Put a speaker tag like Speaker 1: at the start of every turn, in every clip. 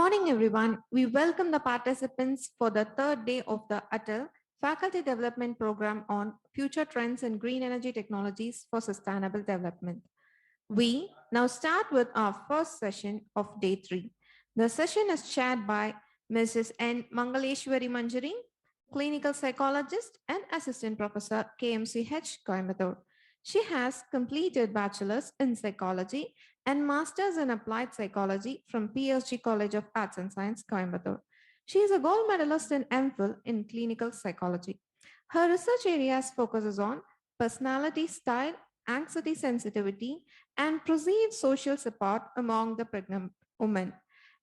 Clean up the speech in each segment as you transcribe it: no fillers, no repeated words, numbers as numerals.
Speaker 1: morning, everyone. We welcome the participants for the third day of the ATAL Faculty Development Program on Future Trends in Green Energy Technologies for Sustainable Development. We now start with our first session of day 3. The session is chaired by Mrs. N. Mangaleshwari Manjari, Clinical Psychologist and Assistant Professor, KMCH Coimbatore. She has completed Bachelor's in Psychology and Master's in Applied Psychology from PSG College of Arts and Science, Coimbatore. She is a gold medalist in MPhil in Clinical Psychology. Her research areas focuses on personality style, anxiety sensitivity, and perceived social support among the pregnant women,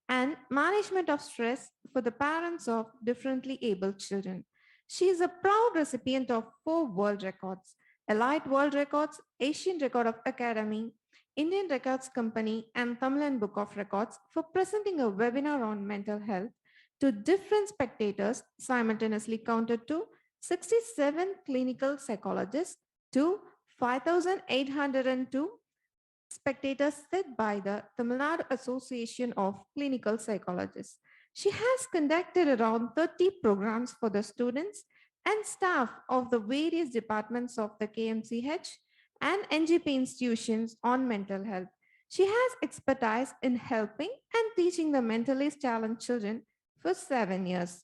Speaker 1: and management of stress for the parents of differently abled children. She is a proud recipient of 4 world records: Elite World Records, Asian Record of Academy, Indian Records Company, and Tamilian Book of Records for presenting a webinar on mental health to different spectators, simultaneously counted to 67 clinical psychologists to 5,802 spectators set by the Tamil Nadu Association of Clinical Psychologists. She has conducted around 30 programs for the students and staff of the various departments of the KMCH and NGP institutions on mental health. She has expertise in helping and teaching the mentally challenged children for 7 years.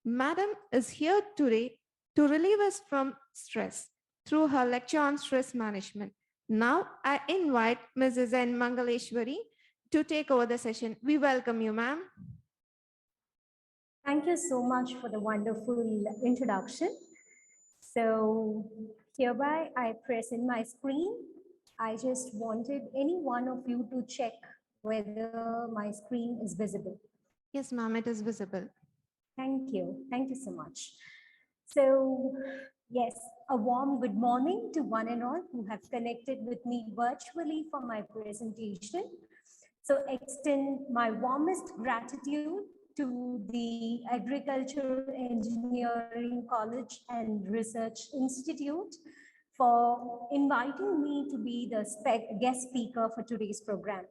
Speaker 1: Madam is here today to relieve us from stress through her lecture on stress management. Now I invite Mrs. N. Mangaleshwari to take over the session. We welcome you, ma'am.
Speaker 2: Thank you so much for the wonderful introduction. So hereby I present my screen. I just wanted any one of you to check whether my screen is visible.
Speaker 1: Yes, ma'am, it is visible.
Speaker 2: Thank you. Thank you so much. So yes, a warm good morning to one and all who have connected with me virtually for my presentation. So extend my warmest gratitude to the Agricultural Engineering College and Research Institute for inviting me to be the guest speaker for today's program.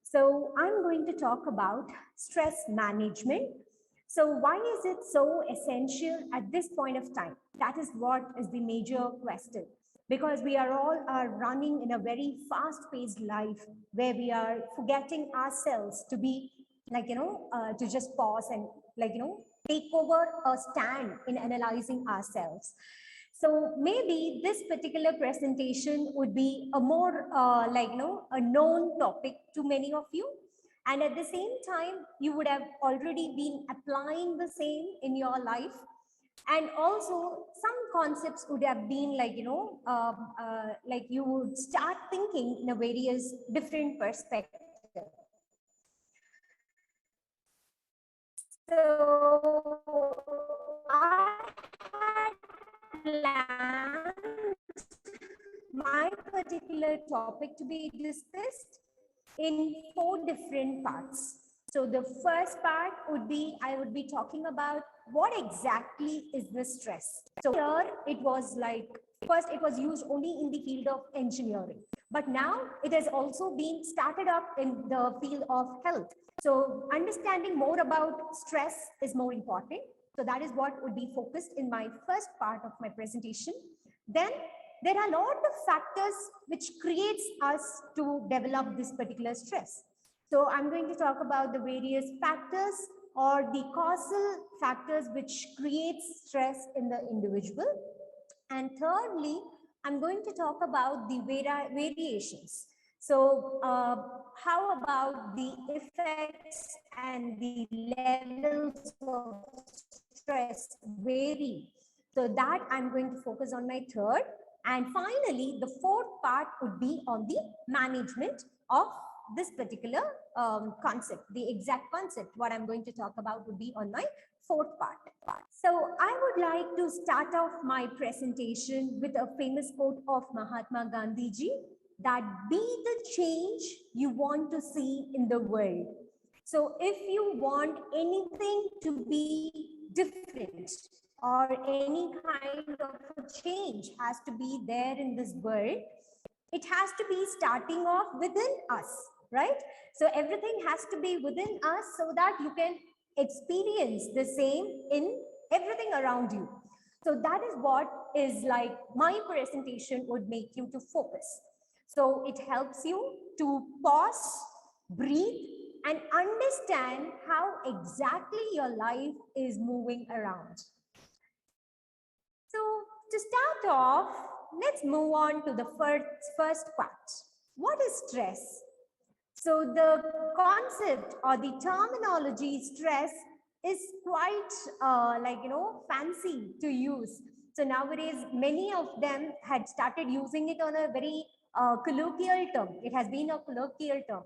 Speaker 2: So I'm going to talk about stress management. So why is it so essential at this point of time? That is what is the major question. Because we are all running in a very fast-paced life where we are forgetting ourselves to be to just pause and take over a stand in analyzing ourselves. So maybe this particular presentation would be a more a known topic to many of you. And at the same time, you would have already been applying the same in your life. And also some concepts would have been you would start thinking in a various different perspective. So I had planned my particular topic to be discussed in 4 different parts. So the first part would be, I would be talking about what exactly is the stress. So here it was first it was used only in the field of engineering, but now it has also been started up in the field of health. So understanding more about stress is more important. So that is what would be focused in my first part of my presentation. Then there are a lot of factors which creates us to develop this particular stress. So I'm going to talk about the various factors or the causal factors which creates stress in the individual. And thirdly, I'm going to talk about the variations. So how about the effects and the levels of stress vary? So that I'm going to focus on my third. And finally, the fourth part would be on the management of this particular concept. The exact concept, what I'm going to talk about would be on my fourth part. So I would like to start off my presentation with a famous quote of Mahatma Gandhi ji, that be the change you want to see in the world. So if you want anything to be different or any kind of a change has to be there in this world, it has to be starting off within us. right? So everything has to be within us so that you can experience the same in everything around you. So that is what is like my presentation would make you to focus. So it helps you to pause, breathe, and understand how exactly your life is moving around. So to start off, let's move on to the first part. What is stress? So the concept or the terminology stress is quite fancy to use. So nowadays, many of them had started using it on a very colloquial term. It has been a colloquial term.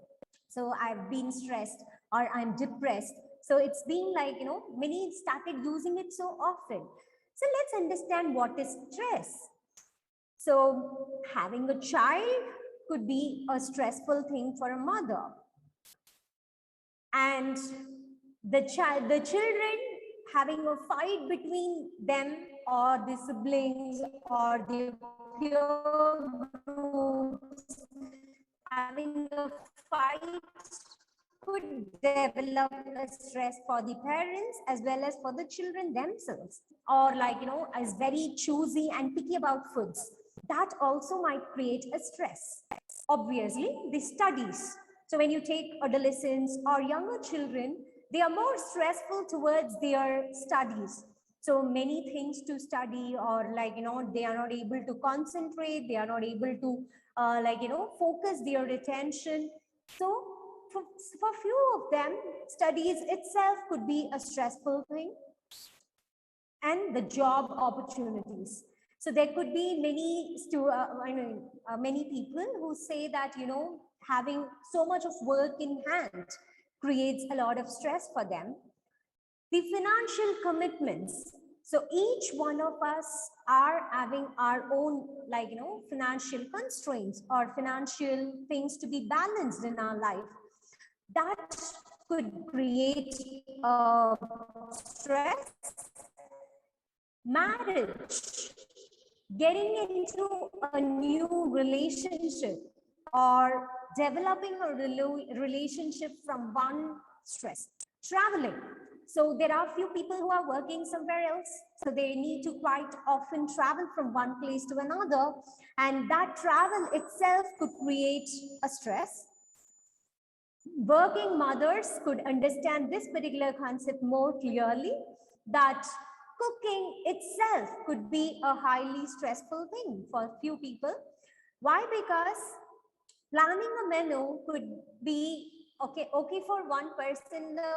Speaker 2: So I've been stressed or I'm depressed. So it's been like, many started using it so often. So let's understand what is stress. So having a child could be a stressful thing for a mother. And the children having a fight between them or the siblings or the peer groups, having a fight could develop a stress for the parents as well as for the children themselves, or is very choosy and picky about foods. That also might create a stress. Obviously, the studies. So when you take adolescents or younger children, they are more stressful towards their studies. So many things to study, or they are not able to concentrate, they are not able to focus their attention. So for few of them, studies itself could be a stressful thing. And the job opportunities. So there could be many people who say that, having so much of work in hand creates a lot of stress for them. The financial commitments. So each one of us are having our own, financial constraints or financial things to be balanced in our life. That could create stress. Marriage, getting into a new relationship or developing a relationship from one stress. Traveling. So there are few people who are working somewhere else, so they need to quite often travel from one place to another, and that travel itself could create a stress. Working mothers could understand this particular concept more clearly, that cooking itself could be a highly stressful thing for few people. Why? Because planning a menu could be okay for one person in the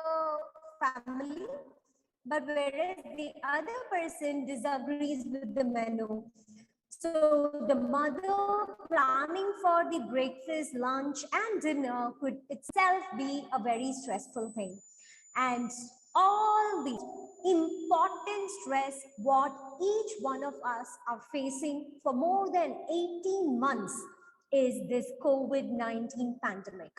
Speaker 2: family, but whereas the other person disagrees with the menu. So the mother planning for the breakfast, lunch, and dinner could itself be a very stressful thing. And all these important stress what each one of us are facing for more than 18 months is this COVID-19 pandemic.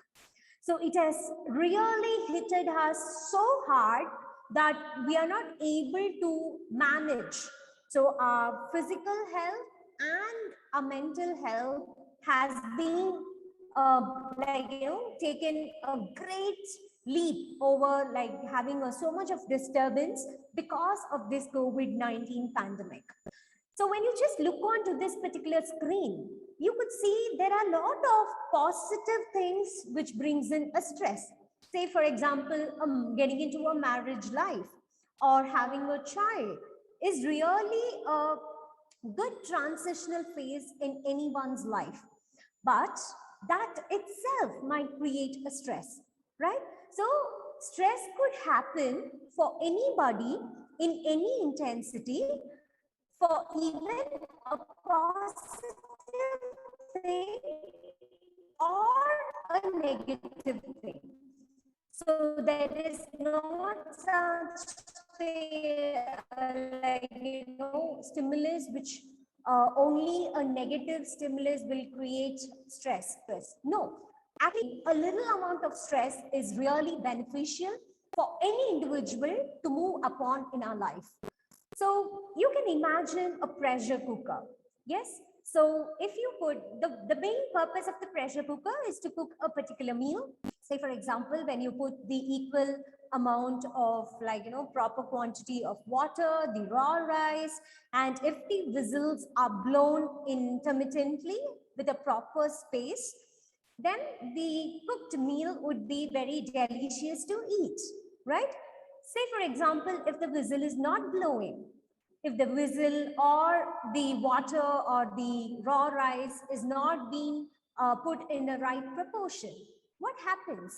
Speaker 2: So it has really hit us so hard that we are not able to manage. So our physical health and our mental health has been taken a great leap over having so much of disturbance because of this COVID-19 pandemic. So when you just look onto this particular screen, you could see there are a lot of positive things which brings in a stress. Say, for example, getting into a marriage life or having a child is really a good transitional phase in anyone's life. But that itself might create a stress, right? So stress could happen for anybody in any intensity, for even a positive thing or a negative thing. So there is not such stimulus which only a negative stimulus will create stress. No, actually a little amount of stress is really beneficial for any individual to move upon in our life. So you can imagine a pressure cooker. Yes, So if you put the main purpose of the pressure cooker is to cook a particular meal. Say for example, when you put the equal amount of proper quantity of water, the raw rice, and if the whistles are blown intermittently with a proper space, then the cooked meal would be very delicious to eat, right? Say for example, if the whistle is not blowing, if the whistle or the water or the raw rice is not being put in the right proportion, what happens?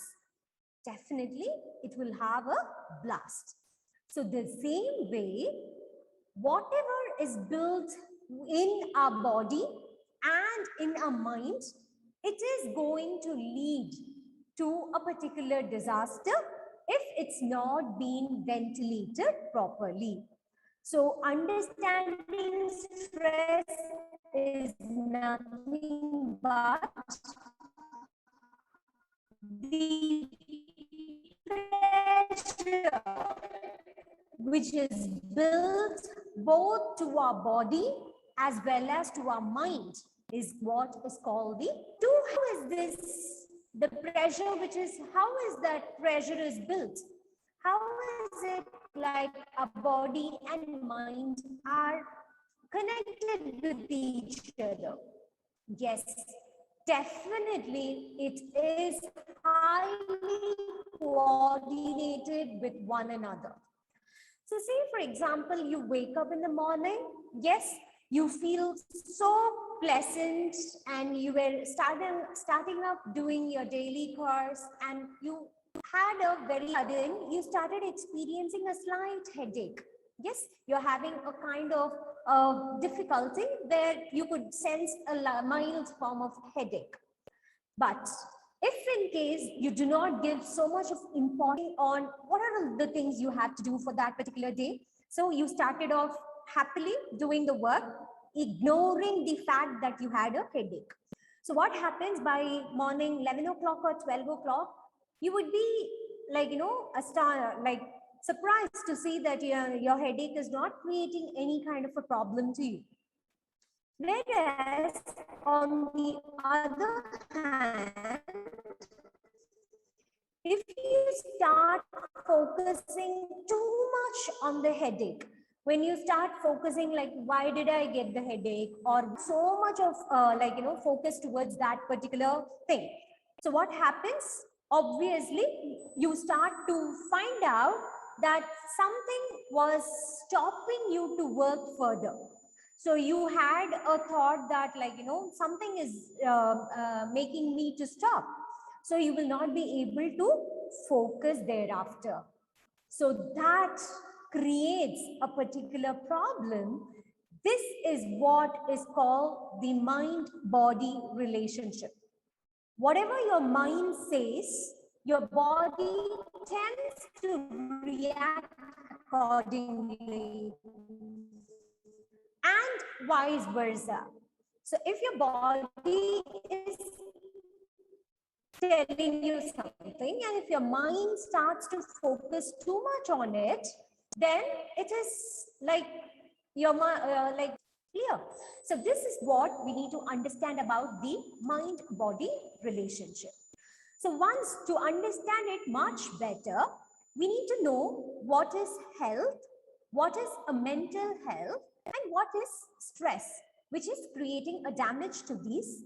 Speaker 2: Definitely, it will have a blast. So the same way, whatever is built in our body and in our mind, it is going to lead to a particular disaster if it's not being ventilated properly. So understanding stress is nothing but the pressure which is built both to our body as well as to our mind is what is called the how is this the pressure which is how is that pressure is built? How is it like a body and mind are connected with each other? Yes, definitely it is highly coordinated with one another. So say for example, you wake up in the morning, yes, you feel so pleasant and you were starting up doing your daily course and you had a very sudden, you started experiencing a slight headache. Yes, you're having a kind of difficulty where you could sense a mild form of headache. But if in case you do not give so much of importance on what are the things you have to do for that particular day, so you started off happily doing the work, ignoring the fact that you had a headache. So what happens by morning 11 o'clock or 12 o'clock, you would be like surprised to see that your headache is not creating any kind of a problem to you. Whereas on the other hand, if you start focusing too much on the headache, when you start focusing like why did I get the headache, or so much of focus towards that particular thing, so what happens? Obviously, you start to find out that something was stopping you to work further. So you had a thought that something is making me to stop. So you will not be able to focus thereafter. So that creates a particular problem. This is what is called the mind-body relationship. Whatever your mind says, your body tends to react accordingly, and vice versa. So if your body is telling you something and if your mind starts to focus too much on it, then it is like your like clear. So this is what we need to understand about the mind body relationship. So once to understand it much better, we need to know what is health, what is a mental health, and what is stress, which is creating a damage to these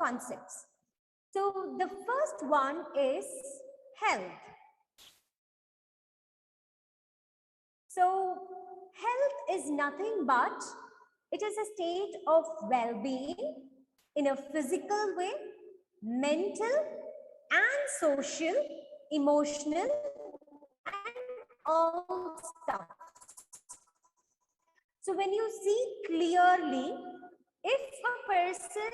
Speaker 2: concepts. So the first one is health. So health is nothing but it is a state of well-being in a physical way, mental and social, emotional, and all stuff. So when you see clearly, if a person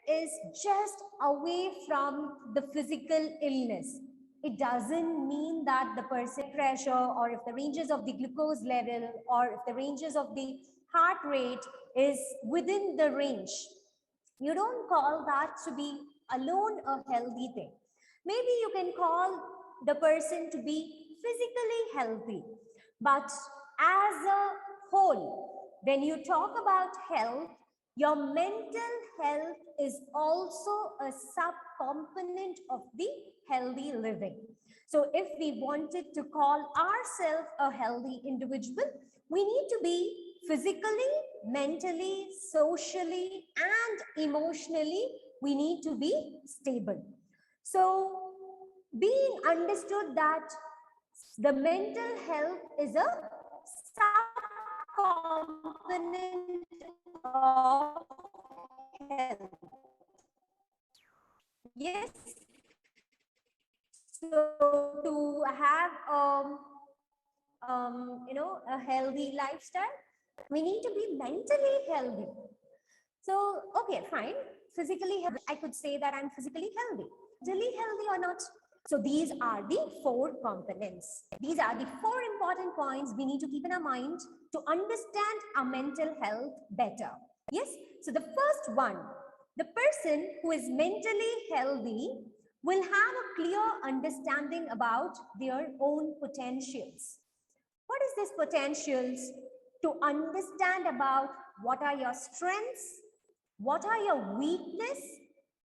Speaker 2: is just away from the physical illness, it doesn't mean that the person pressure, or if the ranges of the glucose level, or if the ranges of the heart rate is within the range. You don't call that to be alone a healthy thing. Maybe you can call the person to be physically healthy, but as a whole, when you talk about health, Your mental health is also a sub-component of the healthy living. So if we wanted to call ourselves a healthy individual, we need to be physically, mentally, socially, and emotionally, we need to be stable. So being understood that the mental health is a sub-component of health. Yes. So to have a healthy lifestyle, we need to be mentally healthy. So okay, fine. Physically healthy, I could say that I'm physically healthy. Mentally healthy or not? So these are the 4 components. These are the 4 important points we need to keep in our mind to understand our mental health better. Yes. So the first one, the person who is mentally healthy will have a clear understanding about their own potentials. What is this potentials? To understand about what are your strengths, what are your weakness,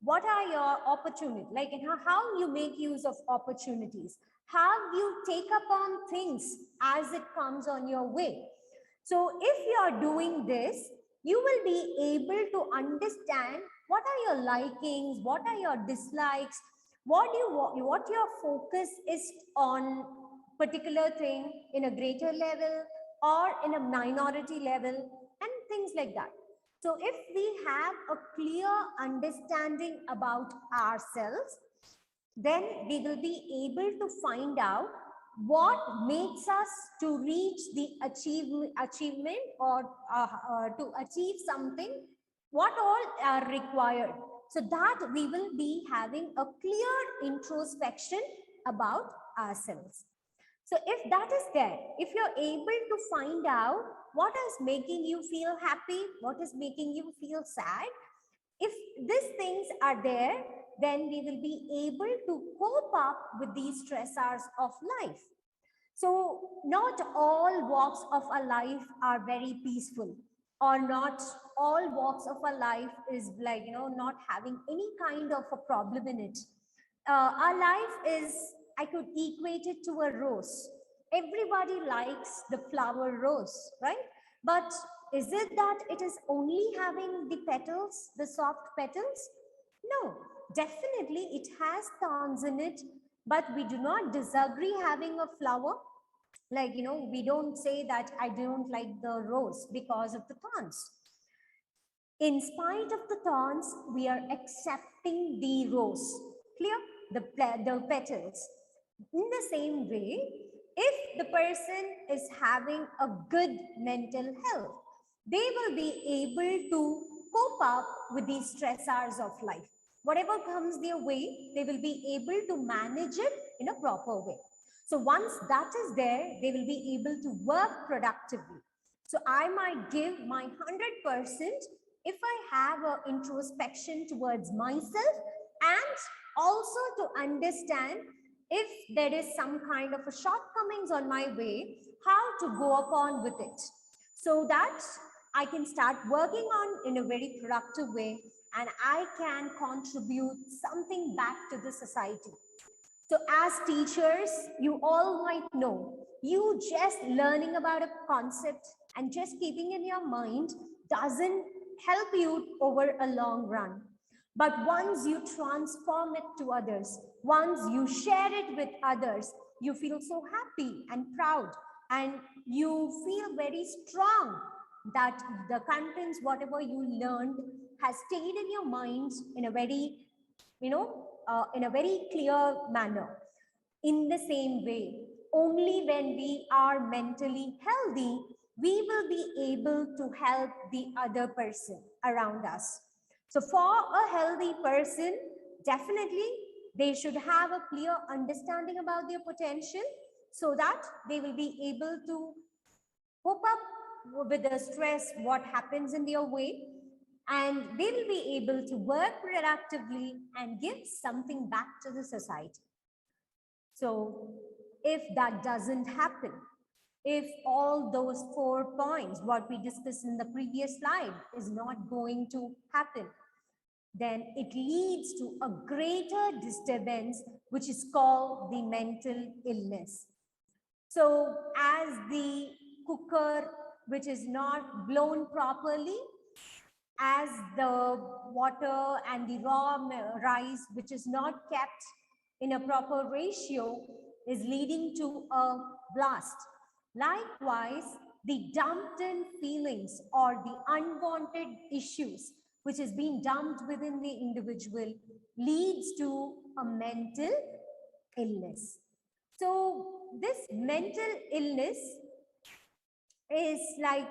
Speaker 2: what are your opportunities, like how you make use of opportunities, how you take up on things as it comes on your way. So if you are doing this, you will be able to understand what are your likings, what are your dislikes, what your focus is on particular thing in a greater level or in a minority level and things like that. So if we have a clear understanding about ourselves, then we will be able to find out what makes us to reach the achievement or to achieve something, what all are required, so that we will be having a clear introspection about ourselves. So if that is there, if you're able to find out what is making you feel happy, what is making you feel sad, if these things are there, then we will be able to cope up with these stressors of life. So not all walks of our life are very peaceful, or not all walks of our life is like, not having any kind of a problem in it. Our life is, I could equate it to a rose. Everybody likes the flower rose, right? But is it that it is only having the petals, the soft petals? No, definitely it has thorns in it, but we do not disagree having a flower. Like, we don't say that I don't like the rose because of the thorns. In spite of the thorns, we are accepting the rose. Clear? The petals. In the same way, if the person is having a good mental health, they will be able to cope up with the stressors of life. Whatever comes their way, they will be able to manage it in a proper way. So once that is there, they will be able to work productively. So I might give my 100% if I have an introspection towards myself, and also to understand if there is some kind of a shortcomings on my way, how to go upon with it, so that I can start working on in a very productive way, and I can contribute something back to the society. So as teachers, you all might know, you just learning about a concept and just keeping in your mind doesn't help you over a long run. But once you transform it to others, once you share it with others, you feel so happy and proud, and you feel very strong that the contents, whatever you learned, has stayed in your mind in a very, in a very clear manner. In the same way, only when we are mentally healthy, we will be able to help the other person around us. So for a healthy person, definitely they should have a clear understanding about their potential, so that they will be able to cope up with the stress, what happens in their way, and they will be able to work productively and give something back to the society. So if that doesn't happen, if all those 4 points, what we discussed in the previous slide, is not going to happen, then it leads to a greater disturbance, which is called the mental illness. So as the cooker, which is not blown properly, as the water and the raw rice, which is not kept in a proper ratio, is leading to a blast. Likewise, the dumped in feelings or the unwanted issues which is being dumped within the individual leads to a mental illness. So this mental illness is like,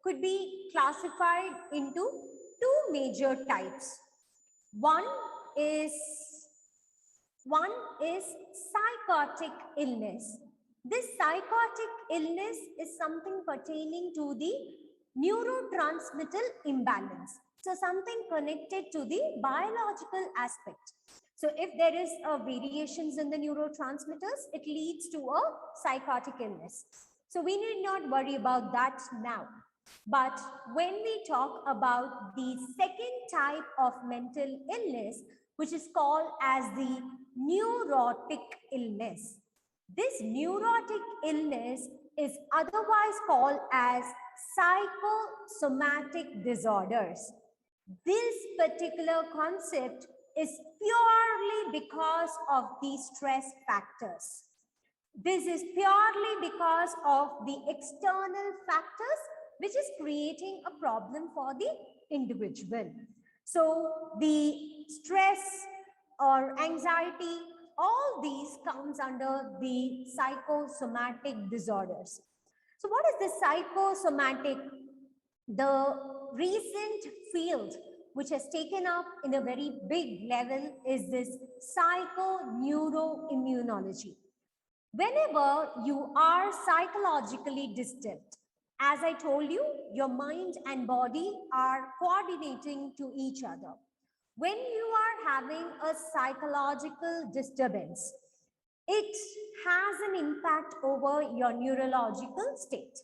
Speaker 2: could be classified into 2 major types. One is psychotic illness. This psychotic illness is something pertaining to the neurotransmittal imbalance. So something connected to the biological aspect. So if there is variations in the neurotransmitters, it leads to a psychotic illness. So we need not worry about that now. But when we talk about the second type of mental illness, which is called as the neurotic illness. This neurotic illness is otherwise called as psychosomatic disorders. This particular concept is purely because of the stress factors. This is purely because of the external factors which is creating a problem for the individual. So the stress or anxiety, all these comes under the psychosomatic disorders. So what is the psychosomatic? The recent field which has taken up in a very big level is this psychoneuroimmunology. Whenever you are psychologically disturbed, as I told you, your mind and body are coordinating to each other. When you are having a psychological disturbance, it has an impact over your neurological state.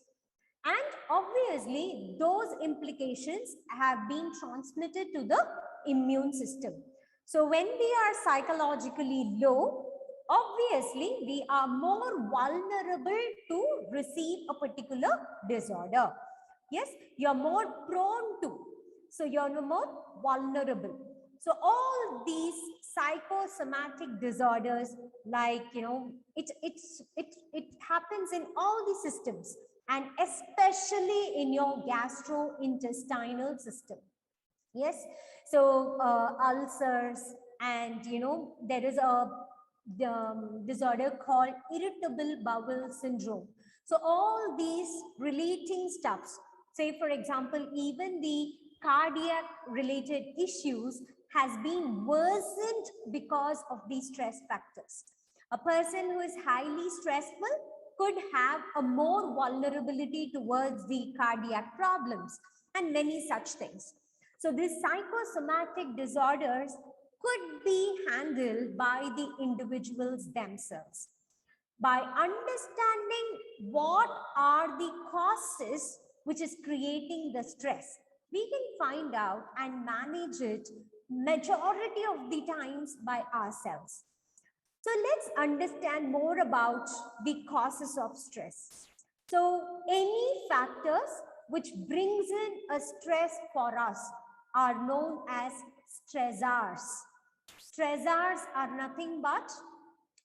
Speaker 2: And obviously, those implications have been transmitted to the immune system. So when we are psychologically low, obviously, we are more vulnerable to receive a particular disorder. Yes, you're more prone to. So you're more vulnerable. So all these psychosomatic disorders, like, it happens in all the systems, and especially in your gastrointestinal system. Yes, so ulcers, and there is a disorder called irritable bowel syndrome. So all these relating stuffs, say for example, even the cardiac related issues has been worsened because of these stress factors. A person who is highly stressful could have a more vulnerability towards the cardiac problems and many such things. So these psychosomatic disorders could be handled by the individuals themselves. By understanding what are the causes which is creating the stress, we can find out and manage it majority of the times by ourselves. So let's understand more about the causes of stress. So any factors which brings in a stress for us are known as stressors. Stressors are nothing but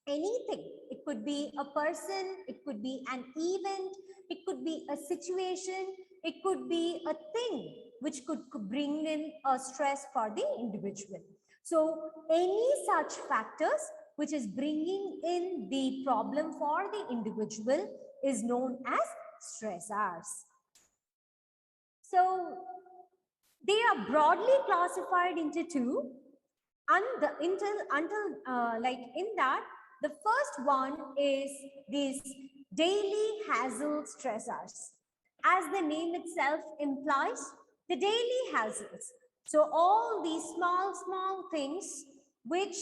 Speaker 2: anything. It could be a person, it could be an event, it could be a situation, it could be a thing which could bring in a stress for the individual. So any such factors which is bringing in the problem for the individual is known as stressors. So they are broadly classified into 2, and in that, the first one is these daily hassle stressors. As the name itself implies, the daily hassles. So all these small things which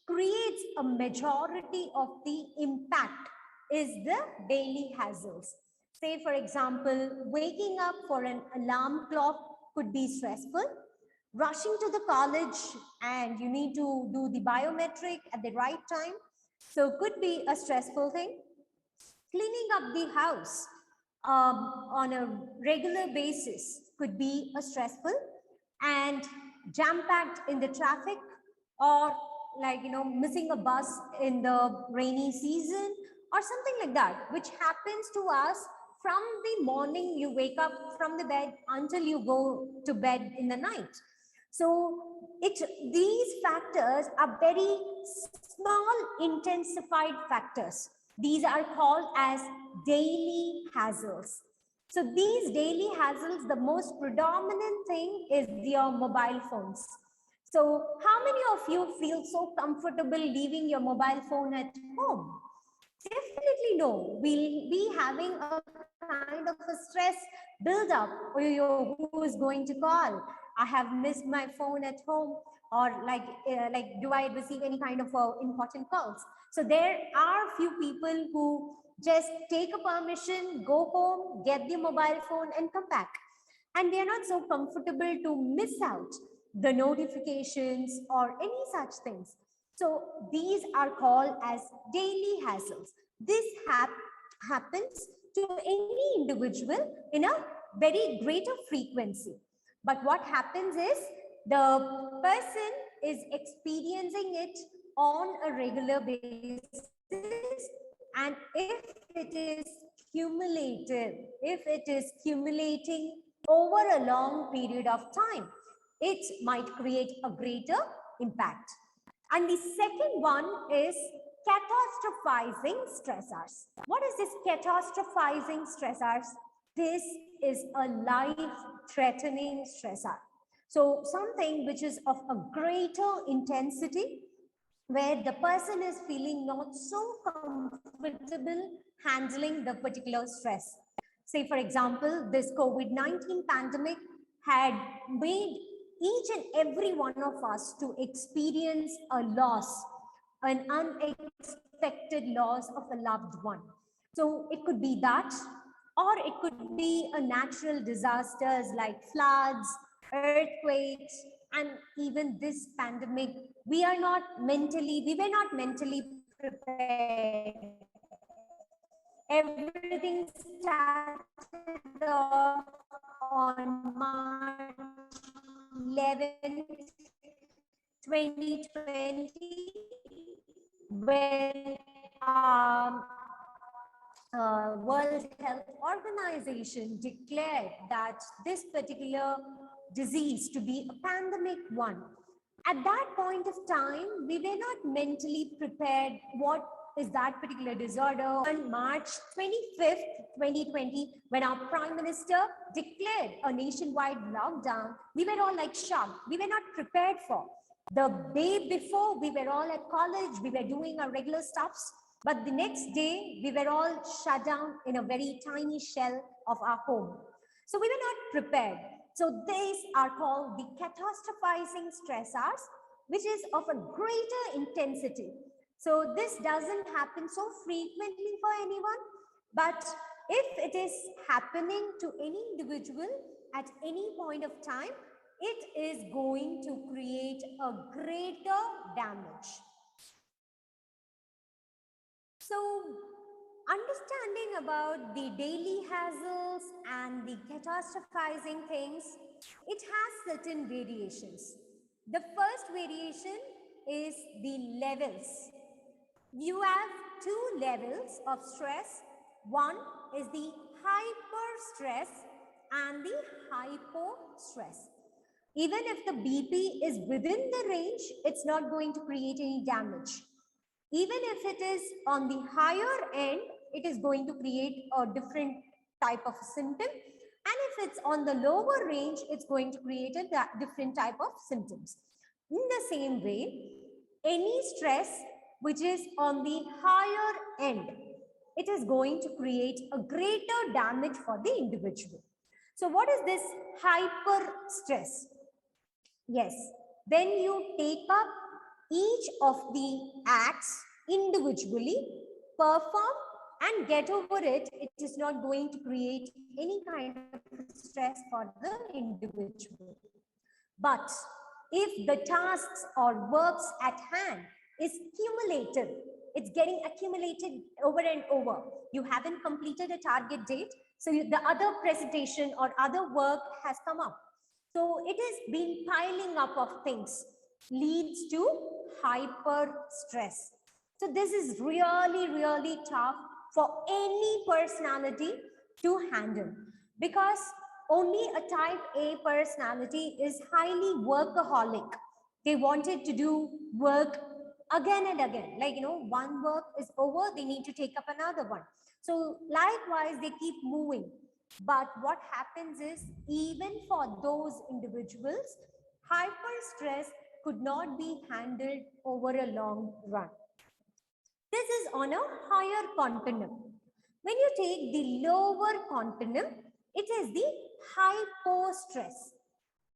Speaker 2: creates a majority of the impact is the daily hassles. Say, for example, waking up for an alarm clock could be stressful. Rushing to the college and you need to do the biometric at the right time, so could be a stressful thing. Cleaning up the house on a regular basis could be a stressful, and jam-packed in the traffic, or like, missing a bus in the rainy season or something like that, which happens to us from the morning you wake up from the bed until you go to bed in the night. So these factors are very small intensified factors. These are called as daily hassles. So these daily hassles, the most predominant thing is your mobile phones. So how many of you feel so comfortable leaving your mobile phone at home? Definitely no. We'll be having a kind of a stress build up. Who is going to call? I have missed my phone at home, or do I receive any kind of important calls? So there are few people who just take a permission, go home, get the mobile phone and come back. And they are not so comfortable to miss out the notifications or any such things. So these are called as daily hassles. This happens to any individual in a very greater frequency. But what happens is the person is experiencing it on a regular basis, and if it is cumulative, if it is accumulating over a long period of time, it might create a greater impact. And the second one is catastrophizing stressors. What is this catastrophizing stressors? This is a life-threatening stressor. So something which is of a greater intensity, where the person is feeling not so comfortable handling the particular stress. Say, for example, this COVID-19 pandemic had made each and every one of us to experience a loss, an unexpected loss of a loved one. So it could be that, or it could be a natural disasters like floods, earthquakes, and even this pandemic. We were not mentally prepared. Everything started off on March 11, 2020, when World Health Organization declared that this particular disease to be a pandemic one. At that point of time, we were not mentally prepared what is that particular disorder. On March 25th, 2020, when our Prime Minister declared a nationwide lockdown, we were all like shocked. We were not prepared for. The day before, we were all at college, we were doing our regular stuffs, but the next day, we were all shut down in a very tiny shell of our home. So we were not prepared. So these are called the catastrophizing stressors, which is of a greater intensity. So this doesn't happen so frequently for anyone, but if it is happening to any individual at any point of time, it is going to create a greater damage. So understanding about the daily hassles and the catastrophizing things, it has certain variations. The first variation is the levels. You have two levels of stress. One is the hyper stress and the hypo stress. Even if the BP is within the range, it's not going to create any damage. Even if it is on the higher end, it is going to create a different type of symptom. And if it's on the lower range, it's going to create a different type of symptoms. In the same way, any stress which is on the higher end, it is going to create a greater damage for the individual. So what is this hyper stress? Yes, when you take up each of the acts individually, perform and get over it, it is not going to create any kind of stress for the individual. But if the tasks or works at hand is cumulative, it's getting accumulated over and over. You haven't completed a target date, so the other presentation or other work has come up. So it is been piling up of things, leads to hyper stress. So this is really, really tough for any personality to handle, because only a type A personality is highly workaholic. They wanted to do work again and again. Like, one work is over, they need to take up another one. So likewise, they keep moving. But what happens is, even for those individuals, hyper stress could not be handled over a long run. This is on a higher continuum. When you take the lower continuum, it is the hypostress.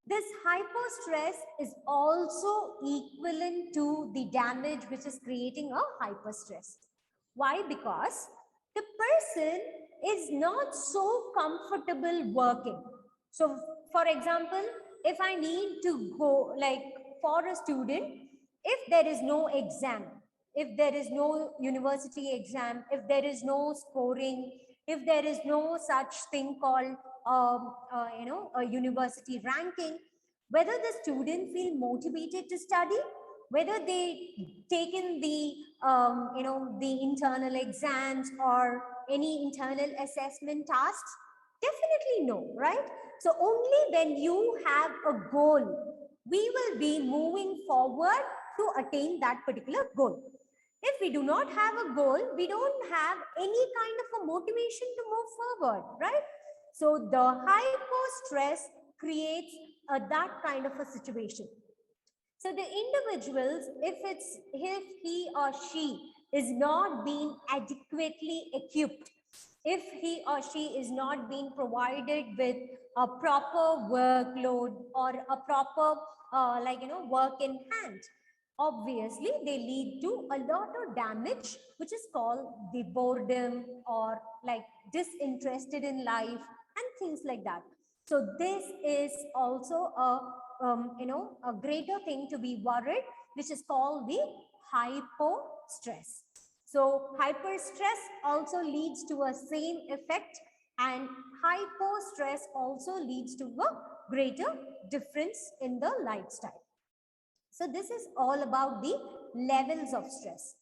Speaker 2: This hypostress is also equivalent to the damage which is creating a hyperstress. Why? Because the person is not so comfortable working. So, for example, if I need to go, like for a student, if there is no exam, if there is no university exam, if there is no scoring, if there is no such thing called a university ranking, whether the student feel motivated to study, whether they taken the internal exams or any internal assessment tasks, definitely no, right? So only when you have a goal, we will be moving forward to attain that particular goal. If we do not have a goal, we don't have any kind of a motivation to move forward, right? So the hypo stress creates that kind of a situation. So the individuals, if he or she is not being adequately equipped, if he or she is not being provided with a proper workload or a proper work in hand, obviously they lead to a lot of damage, which is called the boredom or like disinterested in life and things like that. So this is also a greater thing to be worried, which is called the hypo stress. So hyper stress also leads to a same effect, and hypo stress also leads to a greater difference in the lifestyle. So this is all about the levels of stress.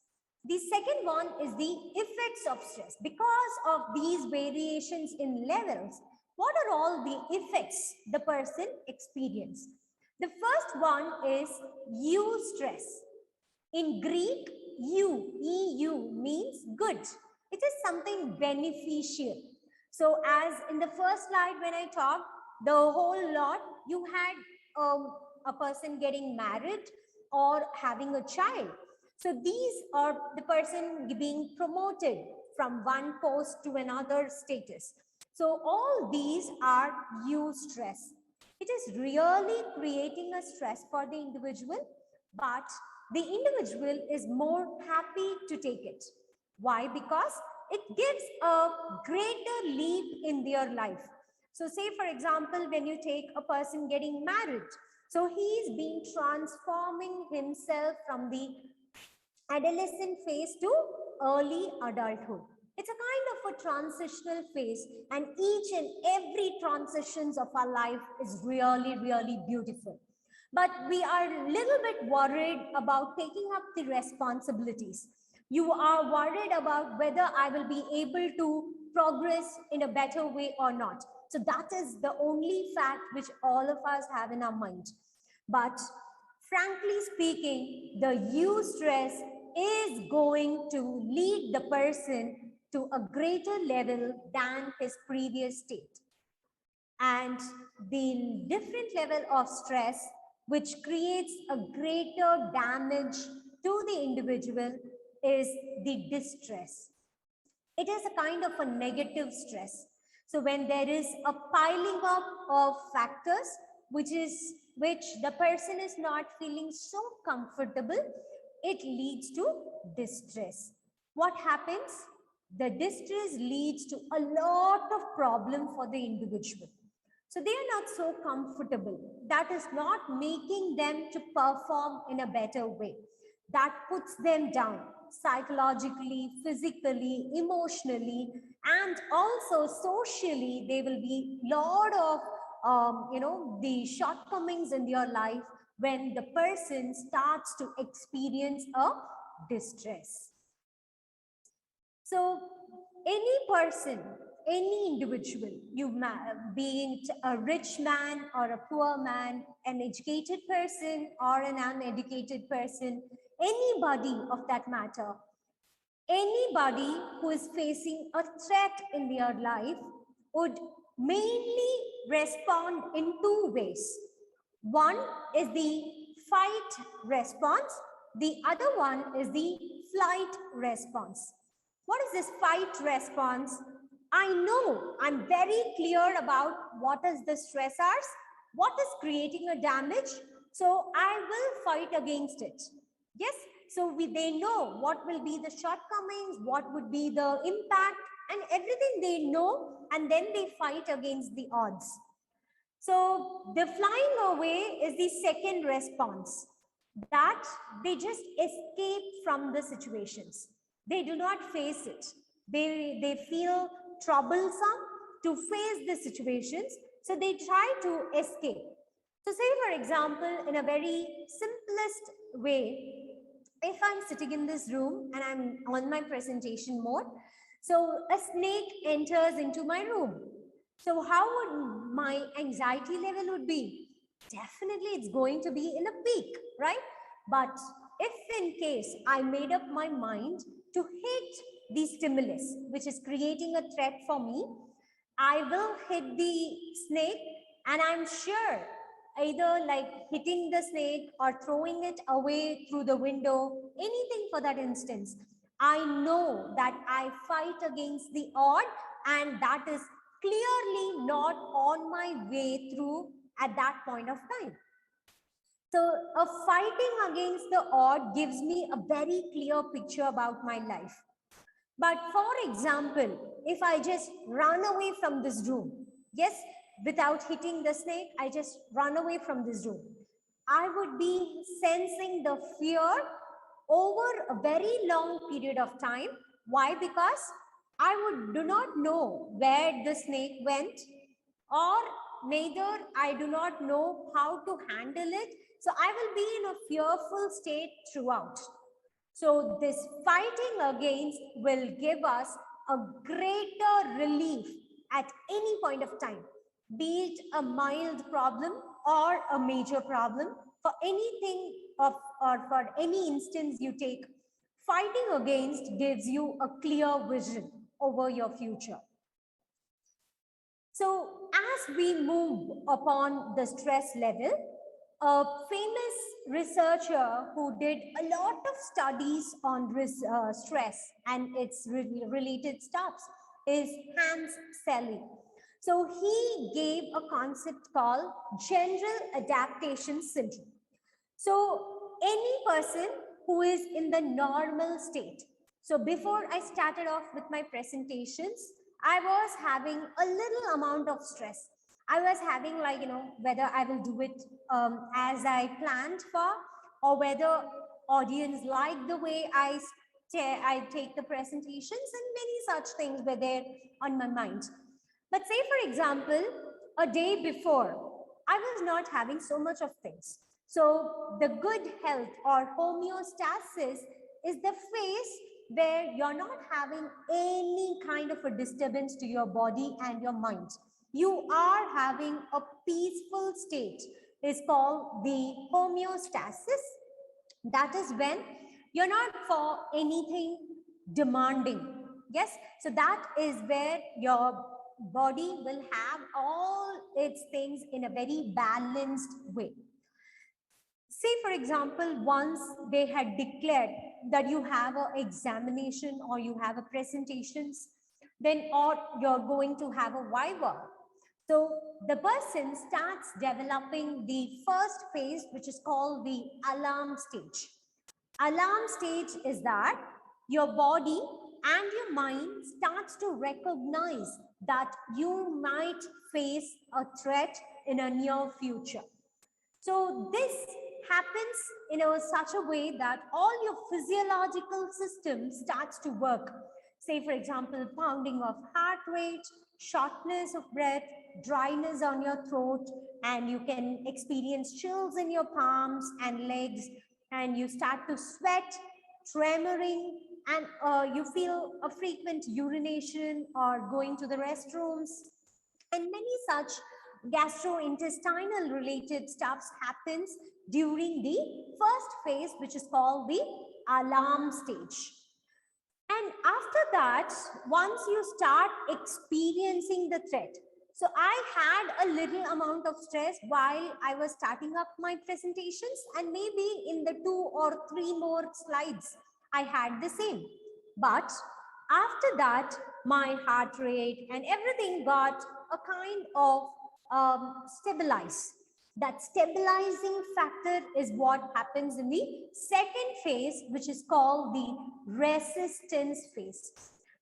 Speaker 2: The second one is the effects of stress. Because of these variations in levels, what are all the effects the person experiences? The first one is eustress. In Greek, EU means good. It is something beneficial. So as in the first slide when I talked, the whole lot, you had a person getting married or having a child. So these are the person being promoted from one post to another status. So all these are eustress. It is really creating a stress for the individual, but the individual is more happy to take it. Why? Because it gives a greater leap in their life. So say, for example, when you take a person getting married, so he's been transforming himself from the adolescent phase to early adulthood. It's a kind of a transitional phase, and each and every transitions of our life is really, really beautiful. But we are a little bit worried about taking up the responsibilities. You are worried about whether I will be able to progress in a better way or not. So that is the only fact which all of us have in our mind. But frankly speaking, the eustress is going to lead the person to a greater level than his previous state. And the different level of stress, which creates a greater damage to the individual, is the distress. It is a kind of a negative stress. So when there is a piling up of factors which the person is not feeling so comfortable, it leads to distress. What happens? the distress leads to a lot of problem for the individual. So they are not so comfortable. That is not making them to perform in a better way. That puts them down psychologically, physically, emotionally, and also socially. There will be a lot of the shortcomings in your life when the person starts to experience a distress. So any person, any individual, being a rich man or a poor man, an educated person or an uneducated person, anybody of that matter, anybody who is facing a threat in their life would mainly respond in two ways. One is the fight response, the other one is the flight response. What is this fight response? I know, I'm very clear about what is the stressors, what is creating a damage, so I will fight against it. Yes, so they know what will be the shortcomings, what would be the impact, and everything they know, and then they fight against the odds. So the flying away is the second response, that they just escape from the situations. They do not face it. They feel troublesome to face the situations, so they try to escape. So say for example, in a very simplest way, if I'm sitting in this room and I'm on my presentation mode, so a snake enters into my room. So how would my anxiety level would be? Definitely it's going to be in a peak, right? But if in case I made up my mind to hit the stimulus, which is creating a threat for me, I will hit the snake, and I'm sure either like hitting the snake or throwing it away through the window, anything for that instance, I know that I fight against the odd, and that is clearly not on my way through at that point of time. So a fighting against the odd gives me a very clear picture about my life. But for example, if I just run away from this room, yes, without hitting the snake, I just run away from this room, I would be sensing the fear over a very long period of time. Why? Because I do not know where the snake went, or neither I do not know how to handle it. So I will be in a fearful state throughout. So this fighting against will give us a greater relief at any point of time, be it a mild problem or a major problem. For anything or for any instance you take, fighting against gives you a clear vision over your future. So as we move upon the stress level, a famous researcher who did a lot of studies on stress and its related stuffs is Hans Selye. So he gave a concept called general adaptation syndrome. So any person who is in the normal state. So before I started off with my presentations, I was having a little amount of stress. I was having like, whether I will do it as I planned for, or whether audience like the way I take the presentations, and many such things were there on my mind. But say for example, a day before, I was not having so much of things. So the good health or homeostasis is the phase where you're not having any kind of a disturbance to your body and your mind. You are having a peaceful state. It's called the homeostasis. That is when you're not for anything demanding. Yes, so that is where your body will have all its things in a very balanced way. Say for example, once they had declared that you have an examination or you have a presentations, then or you're going to have a viva. So the person starts developing the first phase, which is called the alarm stage. Alarm stage is that your body and your mind starts to recognize that you might face a threat in a near future. So this happens in such a way that all your physiological system starts to work. Say, for example, pounding of heart rate, shortness of breath, dryness on your throat, and you can experience chills in your palms and legs, and you start to sweat, tremoring, and you feel a frequent urination or going to the restrooms, and many such gastrointestinal related stuffs happens during the first phase, which is called the alarm stage. And after that, once you start experiencing the threat, so I had a little amount of stress while I was starting up my presentations, and maybe in the 2 or 3 more slides, I had the same. But after that, my heart rate and everything got a kind of stabilized. That stabilizing factor is what happens in the second phase, which is called the resistance phase.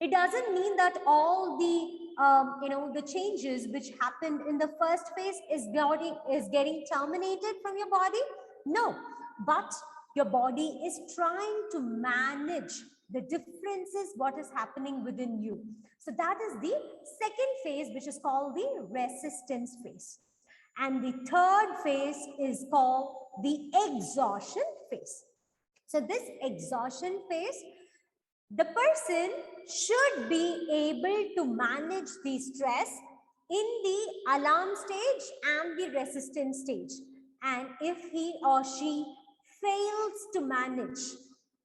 Speaker 2: It doesn't mean that all the changes which happened in the first phase is getting terminated from your body. No, but your body is trying to manage the differences what is happening within you. So that is the second phase, which is called the resistance phase. And the third phase is called the exhaustion phase. So this exhaustion phase, the person should be able to manage the stress in the alarm stage and the resistance stage. And if he or she fails to manage,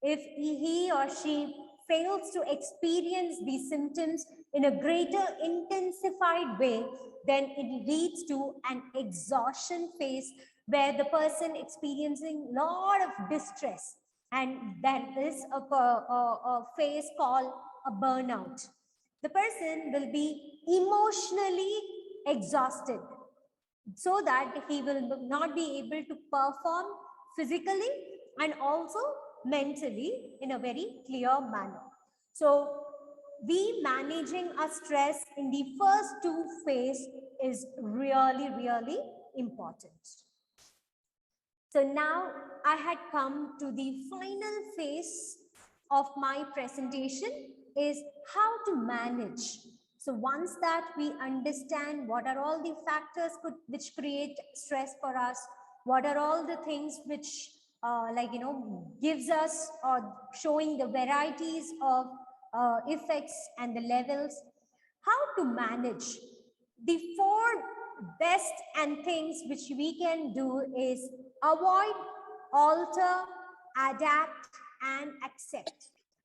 Speaker 2: if he or she fails to experience these symptoms in a greater intensified way, then it leads to an exhaustion phase where the person experiencing a lot of distress, and that is a phase called a burnout. The person will be emotionally exhausted so that he will not be able to perform physically and also mentally in a very clear manner. So we managing our stress in the first 2 phases is really, really important. So now I had come to the final phase of my presentation, is how to manage. So once that we understand what are all the factors which create stress for us, what are all the things which gives us or showing the varieties of effects and the levels, how to manage. The 4 best and things which we can do is avoid, alter, adapt, and accept.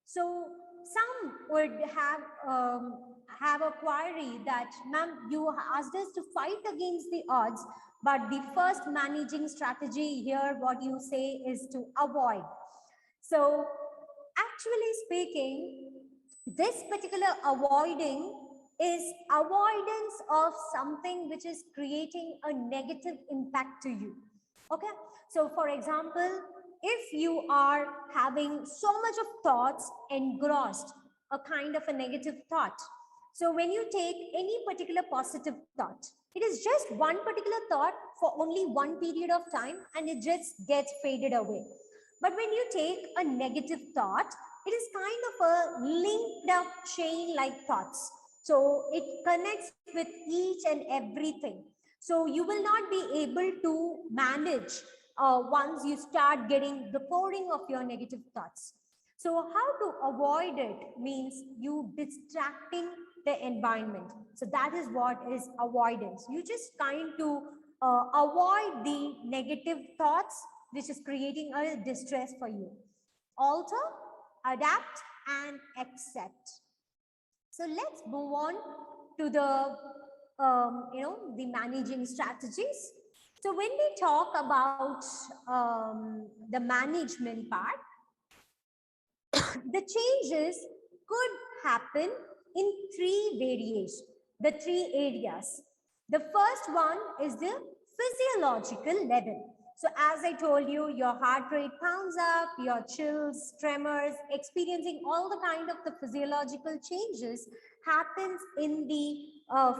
Speaker 2: So some would have a query that, ma'am, you asked us to fight against the odds, but the first managing strategy here, what you say is to avoid. So actually speaking, this particular avoiding is avoidance of something which is creating a negative impact to you. Okay, so for example, if you are having so much of thoughts engrossed, a kind of a negative thought, so when you take any particular positive thought, it is just one particular thought for only one period of time and it just gets faded away. But when you take a negative thought, it is kind of a linked up chain like thoughts. So it connects with each and everything. So you will not be able to manage once you start getting the pouring of your negative thoughts. So how to avoid it means you distracting the environment. So that is what is avoidance. You just kind to avoid the negative thoughts which is creating a distress for you. Alter, adapt, and accept. So let's move on to the the managing strategies. So when we talk about the management part, the changes could happen in 3 variations, the 3 areas. The first one is the physiological level. So as I told you, your heart rate pounds up, your chills, tremors, experiencing all the kind of the physiological changes happens in the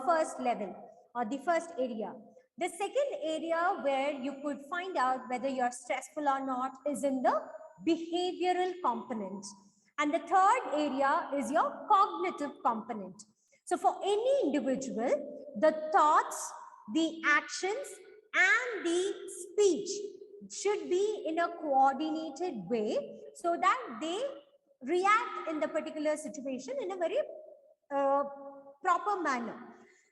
Speaker 2: first level or the first area. The second area where you could find out whether you're stressful or not is in the behavioral component. And the third area is your cognitive component. So for any individual, the thoughts, the actions, and the speech should be in a coordinated way so that they react in the particular situation in a very uh, proper manner.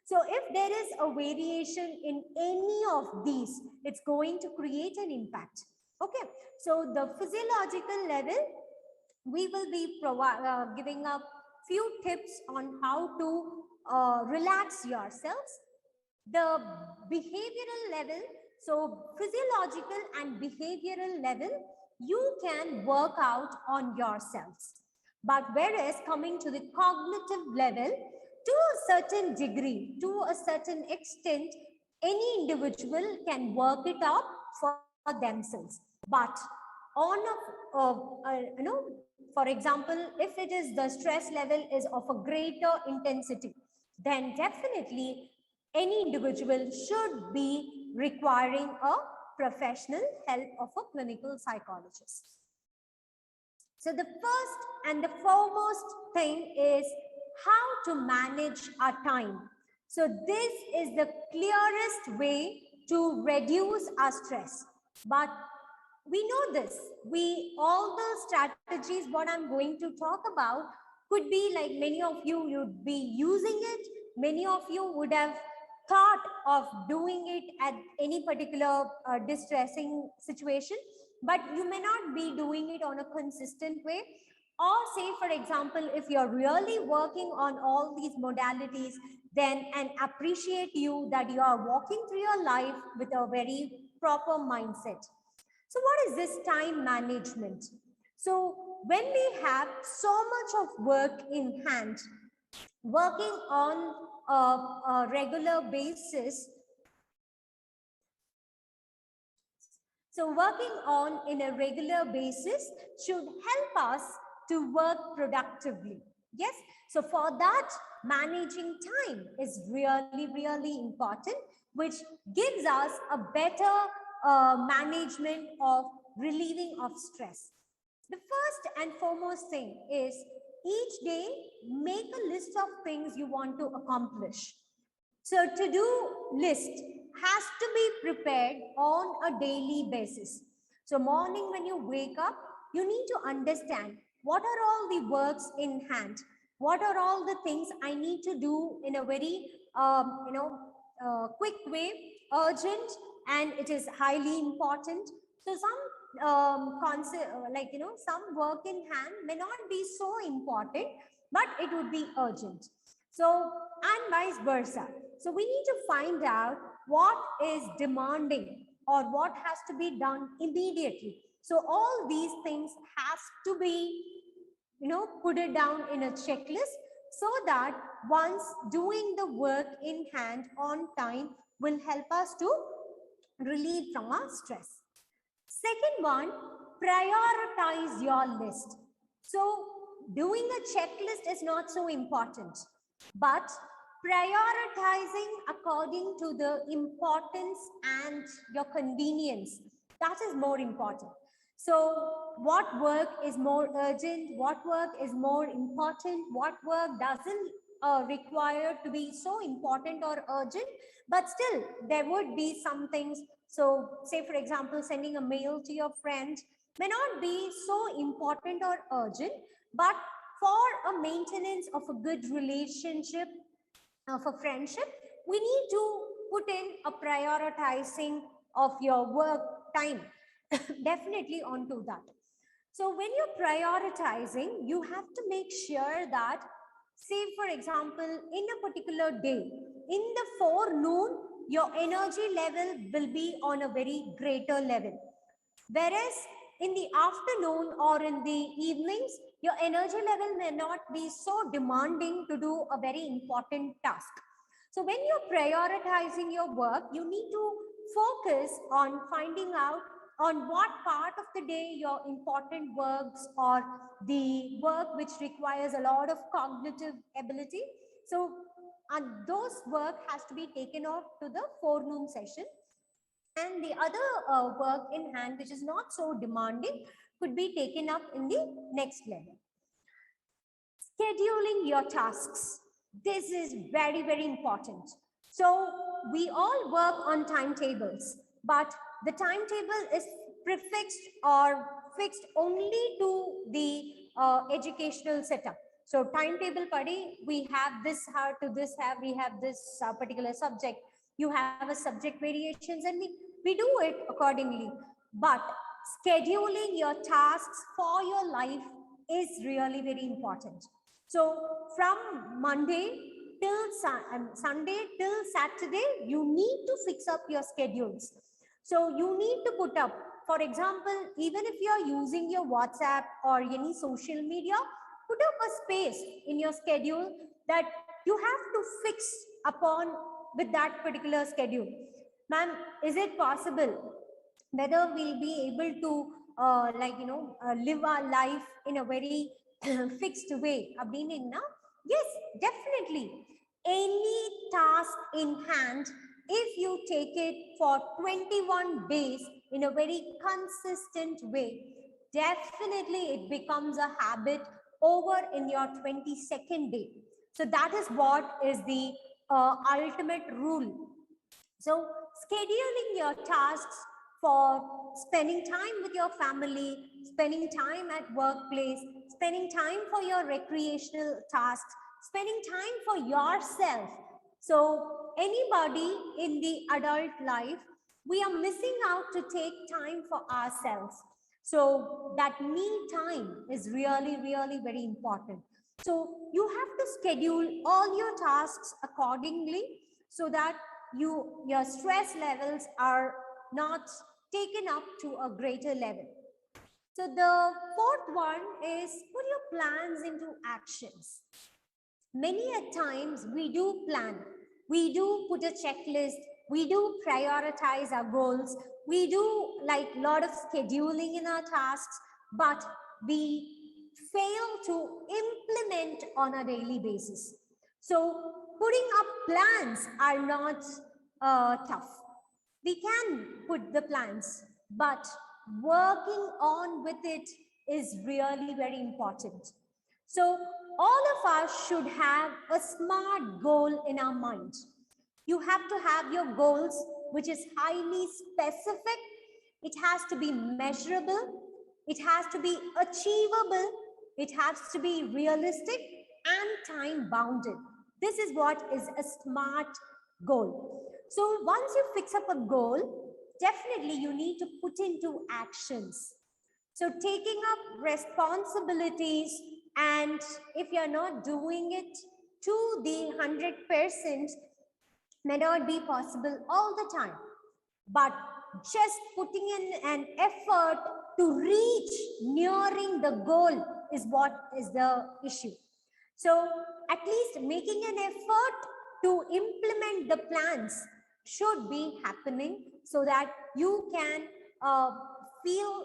Speaker 2: So if there is a variation in any of these, it's going to create an impact. Okay, so the physiological level, we will be giving a few tips on how to relax yourselves. The behavioral level, so physiological and behavioral level, you can work out on yourselves. But whereas coming to the cognitive level, to a certain degree, to a certain extent, any individual can work it out for themselves. But on for example, if it is the stress level is of a greater intensity, then definitely any individual should be requiring a professional help of a clinical psychologist. So the first and the foremost thing is how to manage our time. So this is the clearest way to reduce our stress. But we know this. All the strategies what I'm going to talk about could be like many of you would be using it. Many of you would have thought of doing it at any particular distressing situation, but you may not be doing it on a consistent way. Or say, for example, if you're really working on all these modalities, then and appreciate you that you are walking through your life with a very proper mindset. So what is this time management? So when we have so much of work in hand, working on a regular basis, so working on in a regular basis should help us to work productively. Yes, so for that, managing time is really, really important, which gives us a better management of relieving of stress. The first and foremost thing is each day make a list of things you want to accomplish. So to-do list has to be prepared on a daily basis. So morning when you wake up, you need to understand what are all the works in hand, what are all the things I need to do in a very quick way, urgent, and it is highly important. So some concept some work in hand may not be so important, but it would be urgent. So and vice versa. So we need to find out what is demanding or what has to be done immediately. So all these things has to be put it down in a checklist, so that once doing the work in hand on time will help us to relieve from our stress. Second one, prioritize your list. So doing a checklist is not so important, but prioritizing according to the importance and your convenience, that is more important. So what work is more urgent, what work is more important, what work doesn't require to be so important or urgent, but still there would be some things. So say for example, sending a mail to your friend may not be so important or urgent, but for a maintenance of a good relationship, of a friendship, we need to put in a prioritizing of your work time definitely onto that. So when you're prioritizing, you have to make sure that, say for example, in a particular day, in the forenoon, your energy level will be on a very greater level. Whereas in the afternoon or in the evenings, your energy level may not be so demanding to do a very important task. So when you're prioritizing your work, you need to focus on finding out on what part of the day your important works or the work which requires a lot of cognitive ability. So, and those work has to be taken off to the forenoon session, and the other work in hand which is not so demanding could be taken up in the next level. Scheduling your tasks. This is very, very important. So we all work on timetables, but the timetable is prefixed or fixed only to the educational setup. So timetable padi, we have this how to this have, we have this particular subject. You have a subject variations, and we do it accordingly. But scheduling your tasks for your life is really very important. So from Monday till Sunday till Saturday, you need to fix up your schedules. So you need to put up, for example, even if you are using your WhatsApp or any social media, put up a space in your schedule that you have to fix upon with that particular schedule. Ma'am, is it possible whether we'll be able to live our life in a very fixed way? Yes, definitely. Any task in hand, if you take it for 21 days in a very consistent way, definitely it becomes a habit over in your 22nd day. So that is what is the ultimate rule. So scheduling your tasks for spending time with your family, spending time at workplace, spending time for your recreational tasks, spending time for yourself. So anybody in the adult life, we are missing out to take time for ourselves. So that me time is really, really very important. So you have to schedule all your tasks accordingly so that your stress levels are not taken up to a greater level. So the fourth one is put your plans into actions. Many a times we do plan, we do put a checklist, we do prioritize our goals, we do like a lot of scheduling in our tasks, but we fail to implement on a daily basis. So putting up plans are not tough. We can put the plans, but working on with it is really very important. So all of us should have a SMART goal in our mind. You have to have your goals, which is highly specific. It has to be measurable. It has to be achievable. It has to be realistic and time bounded. This is what is a SMART goal. So once you fix up a goal, definitely you need to put into actions. So taking up responsibilities, and if you're not doing it to the 100%, may not be possible all the time. But just putting in an effort to reach nearing the goal is what is the issue. So at least making an effort to implement the plans should be happening so that you can feel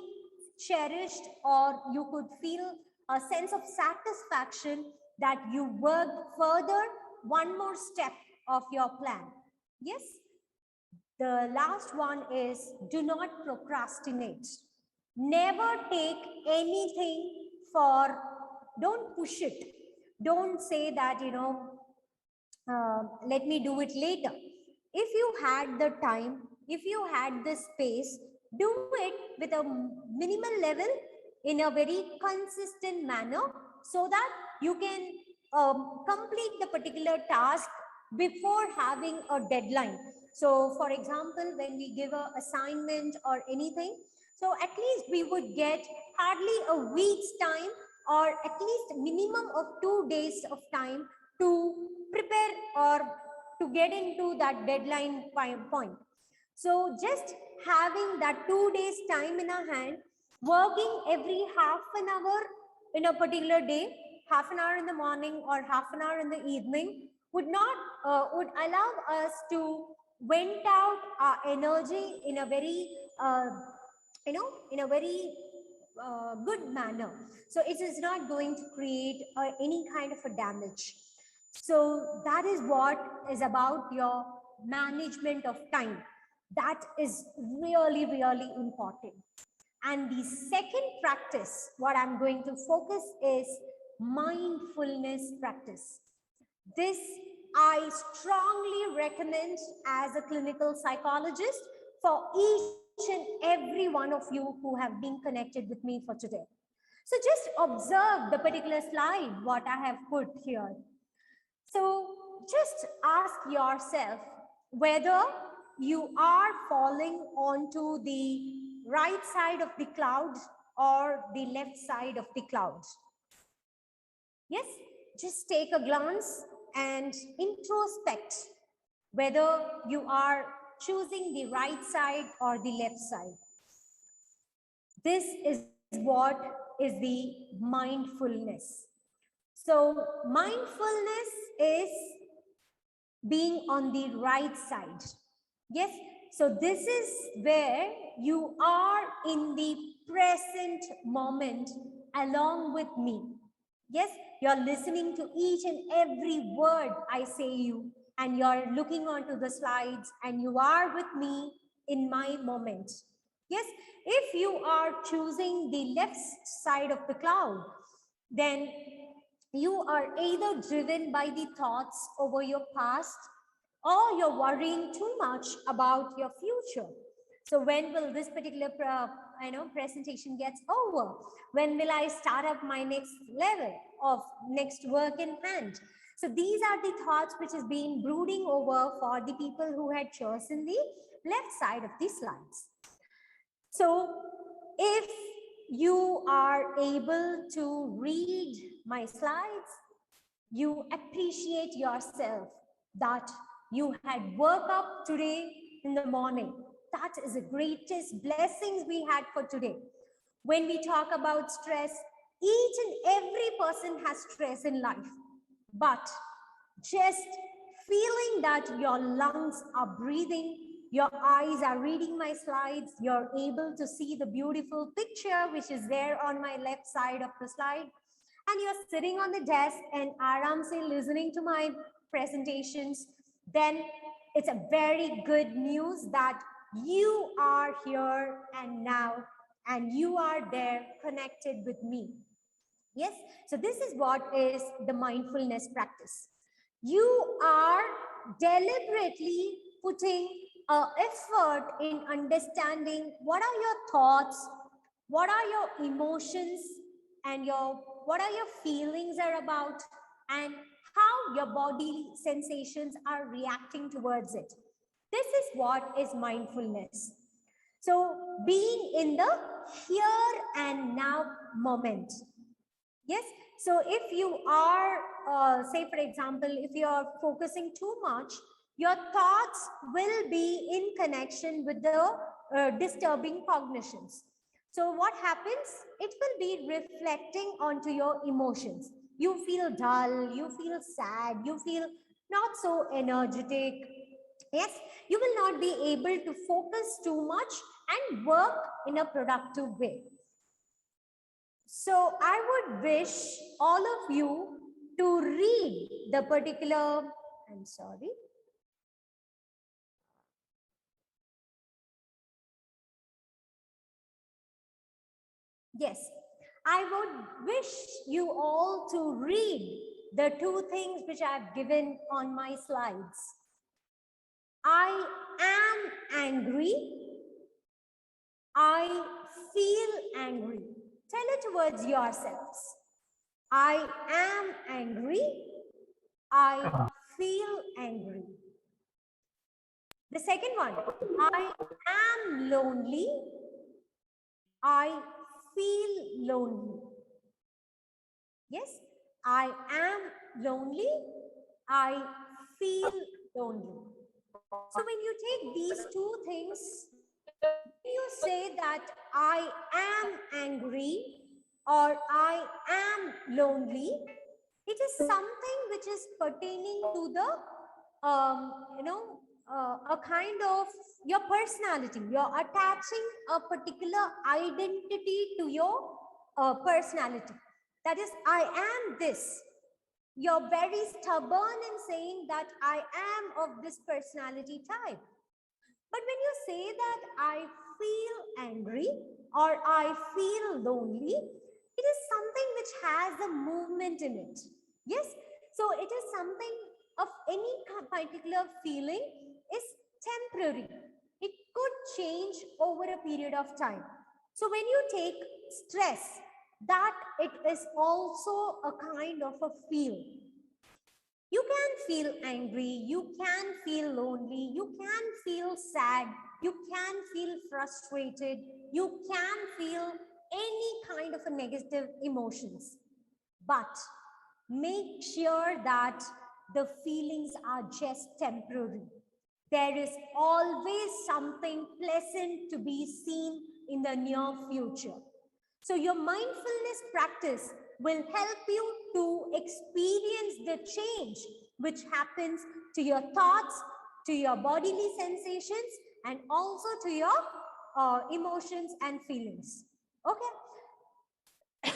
Speaker 2: cherished, or you could feel a sense of satisfaction that you worked further one more step of your plan. Yes. The last one is do not procrastinate. Never take anything for, don't push it. Don't say that, let me do it later. If you had the time, if you had the space, do it with a minimal level in a very consistent manner so that you can complete the particular task before having a deadline. So for example, when we give an assignment or anything, so at least we would get hardly a week's time or at least minimum of 2 days of time to prepare or to get into that deadline point. So just having that 2 days time in our hand, working every half an hour in a particular day, half an hour in the morning or half an hour in the evening, would allow us to went out our energy in a very, in a very good manner. So it is not going to create any kind of a damage. So that is what is about your management of time. That is really, really important. And the second practice, what I'm going to focus is mindfulness practice. This I strongly recommend as a clinical psychologist for each and every one of you who have been connected with me for today. So just observe the particular slide, what I have put here. So just ask yourself whether you are falling onto the right side of the cloud or the left side of the cloud. Yes, just take a glance and introspect whether you are choosing the right side or the left side. This is what is the mindfulness. So mindfulness is being on the right side. Yes, so this is where you are in the present moment along with me. Yes, you're listening to each and every word I say you, and you're looking onto the slides, and you are with me in my moment. Yes, if you are choosing the left side of the cloud, then you are either driven by the thoughts over your past, or you're worrying too much about your future. So when will this particular presentation gets over? When will I start up my next level of next work in hand? So these are the thoughts which is being brooding over for the people who had chosen the left side of the slides. So if you are able to read my slides, you appreciate yourself that you had woke up today in the morning. That is the greatest blessings we had for today. When we talk about stress, each and every person has stress in life, but just feeling that your lungs are breathing, your eyes are reading my slides, you're able to see the beautiful picture which is there on my left side of the slide, and you're sitting on the desk and aram se listening to my presentations, then it's a very good news that you are here and now, and you are there connected with me. Yes, so this is what is the mindfulness practice. You are deliberately putting effort in understanding what are your thoughts, what are your emotions, and what are your feelings are about, and how your body sensations are reacting towards it. This is what is mindfulness. So being in the here and now moment. Yes, so if you are, say for example, if you are focusing too much, your thoughts will be in connection with the disturbing cognitions. So what happens? It will be reflecting onto your emotions. You feel dull, you feel sad, you feel not so energetic. Yes, you will not be able to focus too much and work in a productive way. So I would wish all of you to read the particular, I'm sorry. Yes, I would wish you all to read the two things which I've given on my slides. I am angry. I feel angry. Tell it towards yourselves. I am angry. I feel angry. The second one, I am lonely. I feel lonely. Yes, I am lonely. I feel lonely. So when you take these two things, when you say that I am angry or I am lonely, it is something which is pertaining to the a kind of your personality. You're attaching a particular identity to your personality. That is, I am this. You're very stubborn in saying that I am of this personality type. But when you say that I feel angry or I feel lonely, it is something which has a movement in it. Yes? So it is something of any particular feeling is temporary. It could change over a period of time. So when you take stress, that it is also a kind of a feel. You can feel angry, you can feel lonely, you can feel sad, you can feel frustrated, you can feel any kind of a negative emotions. But make sure that the feelings are just temporary. There is always something pleasant to be seen in the near future. So your mindfulness practice will help you to experience the change which happens to your thoughts, to your bodily sensations, and also to your emotions and feelings. Okay.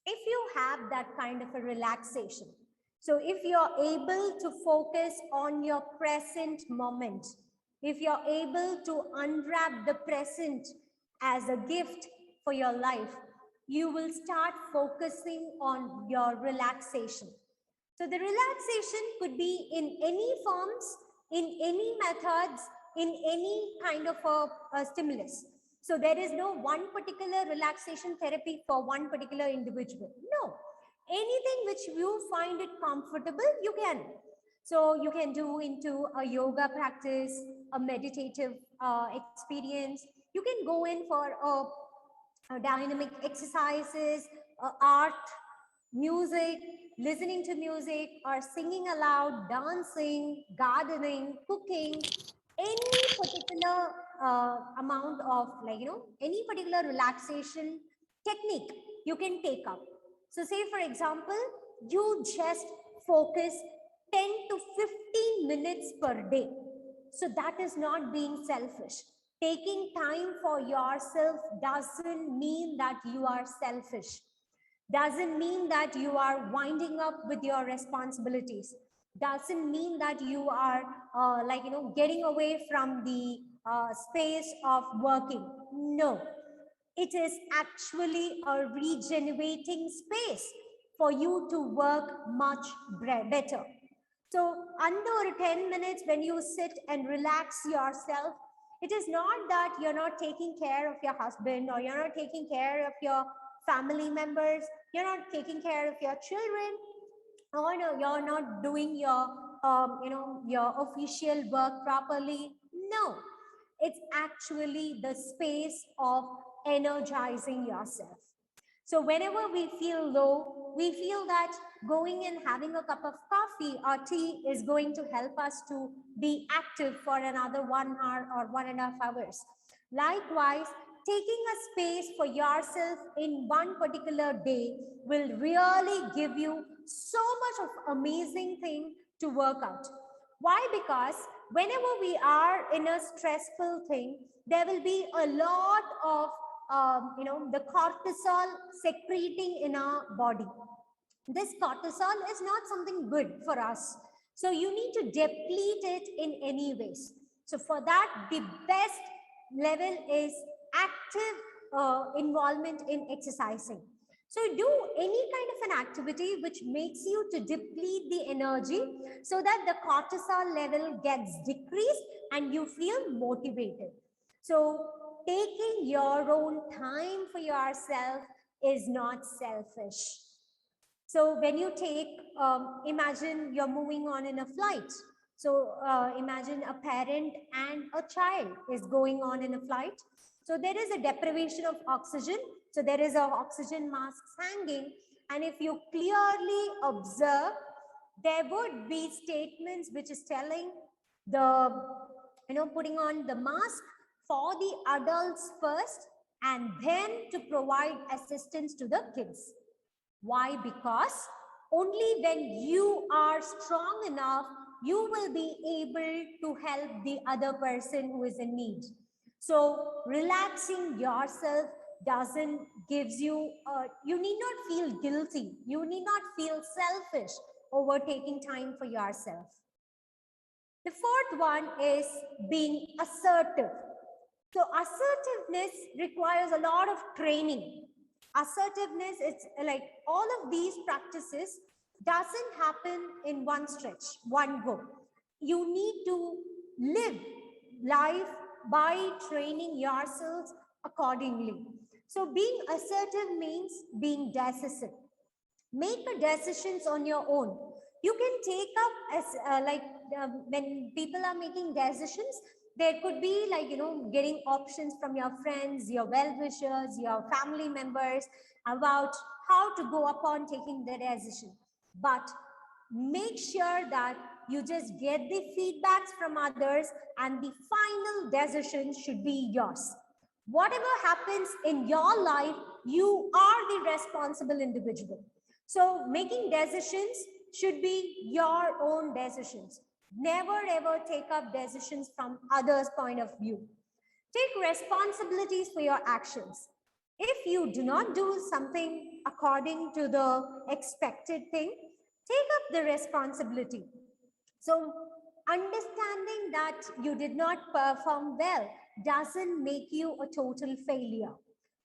Speaker 2: If you have that kind of a relaxation, so if you're able to focus on your present moment, if you're able to unwrap the present as a gift for your life, you will start focusing on your relaxation. So the relaxation could be in any forms, in any methods, in any kind of a stimulus. So there is no one particular relaxation therapy for one particular individual. No, anything which you find it comfortable, you can. So you can do into a yoga practice, a meditative experience. You can go in for dynamic exercises, art, music, listening to music, or singing aloud, dancing, gardening, cooking, any particular amount of, like, any particular relaxation technique you can take up. So say, for example, you just focus 10 to 15 minutes per day. So that is not being selfish. Taking time for yourself doesn't mean that you are selfish, doesn't mean that you are winding up with your responsibilities, doesn't mean that you are getting away from the space of working. No, it is actually a regenerating space for you to work much better. So under 10 minutes, when you sit and relax yourself, it is not that you're not taking care of your husband, or you're not taking care of your family members, you're not taking care of your children, or no, you're not doing your your official work properly. No, it's actually the space of energizing yourself. So whenever we feel low, we feel that going and having a cup of coffee or tea is going to help us to be active for another 1 hour or 1.5 hours. Likewise, taking a space for yourself in one particular day will really give you so much of amazing thing to work out. Why? Because whenever we are in a stressful thing, there will be a lot of the cortisol secreting in our body. This cortisol is not something good for us. So you need to deplete it in any ways. So for that, the best level is active involvement in exercising. So do any kind of an activity which makes you to deplete the energy so that the cortisol level gets decreased and you feel motivated. So taking your own time for yourself is not selfish. So when you take, imagine you're moving on in a flight. So imagine a parent and a child is going on in a flight. So there is a deprivation of oxygen. So there is an oxygen mask hanging. And if you clearly observe, there would be statements which is telling the, putting on the mask for the adults first, and then to provide assistance to the kids. Why? Because only when you are strong enough you will be able to help the other person who is in need. So relaxing yourself doesn't gives you, you need not feel guilty. You need not feel selfish over taking time for yourself. The fourth one is being assertive. So assertiveness requires a lot of training. Assertiveness, it's like all of these practices doesn't happen in one stretch, one go. You need to live life by training yourselves accordingly. So being assertive means being decisive. Make the decisions on your own. You can take up as when people are making decisions, there could be like, getting options from your friends, your well-wishers, your family members about how to go upon taking the decision. But make sure that you just get the feedbacks from others and the final decision should be yours. Whatever happens in your life, you are the responsible individual. So making decisions should be your own decisions. Never ever take up decisions from others' point of view. Take responsibilities for your actions. If you do not do something according to the expected thing, take up the responsibility. So understanding that you did not perform well doesn't make you a total failure.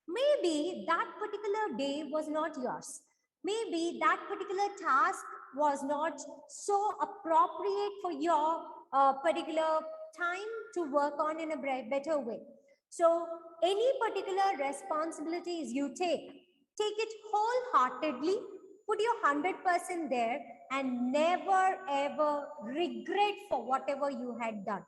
Speaker 2: Maybe that particular day was not yours. Maybe that particular task was not so appropriate for your particular time to work on in a better way. So any particular responsibilities you take it wholeheartedly, put your 100% there, and never ever regret for whatever you had done.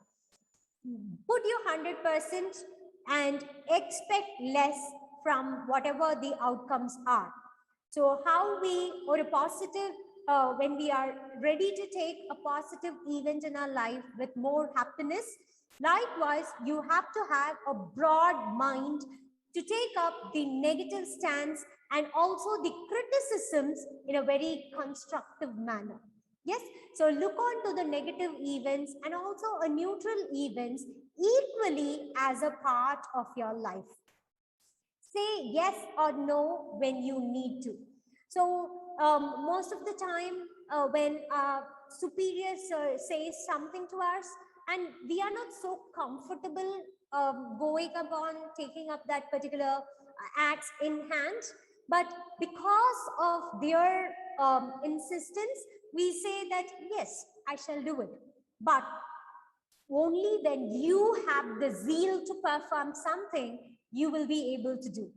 Speaker 2: Put your 100% and expect less from whatever the outcomes are. So how we, or a positive, when we are ready to take a positive event in our life with more happiness, likewise, you have to have a broad mind to take up the negative stance and also the criticisms in a very constructive manner. Yes, so look on to the negative events and also a neutral events equally as a part of your life. Say yes or no when you need to. So most of the time when superiors say something to us and we are not so comfortable going upon taking up that particular acts in hand, but because of their insistence, we say that yes, I shall do it. But only when you have the zeal to perform something, you will be able to do.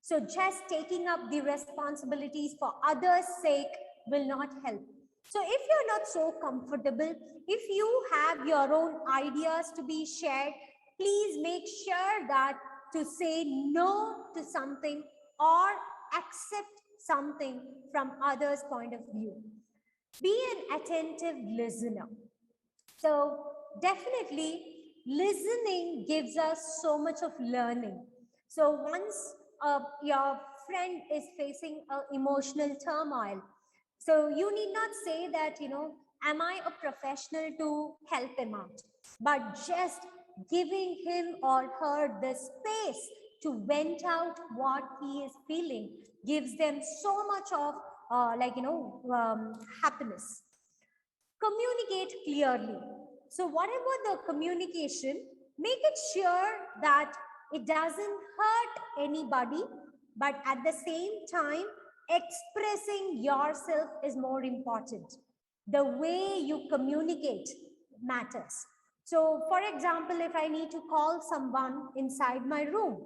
Speaker 2: So just taking up the responsibilities for others' sake will not help. So if you're not so comfortable, if you have your own ideas to be shared, please make sure that to say no to something or accept something from others' point of view. Be an attentive listener. So definitely listening gives us so much of learning. So once your friend is facing emotional turmoil, so you need not say that, am I a professional to help him out? But just giving him or her the space to vent out what he is feeling gives them so much of happiness. Communicate clearly. So whatever the communication, make it sure that it doesn't hurt anybody, but at the same time, expressing yourself is more important. The way you communicate matters. So for example, if I need to call someone inside my room,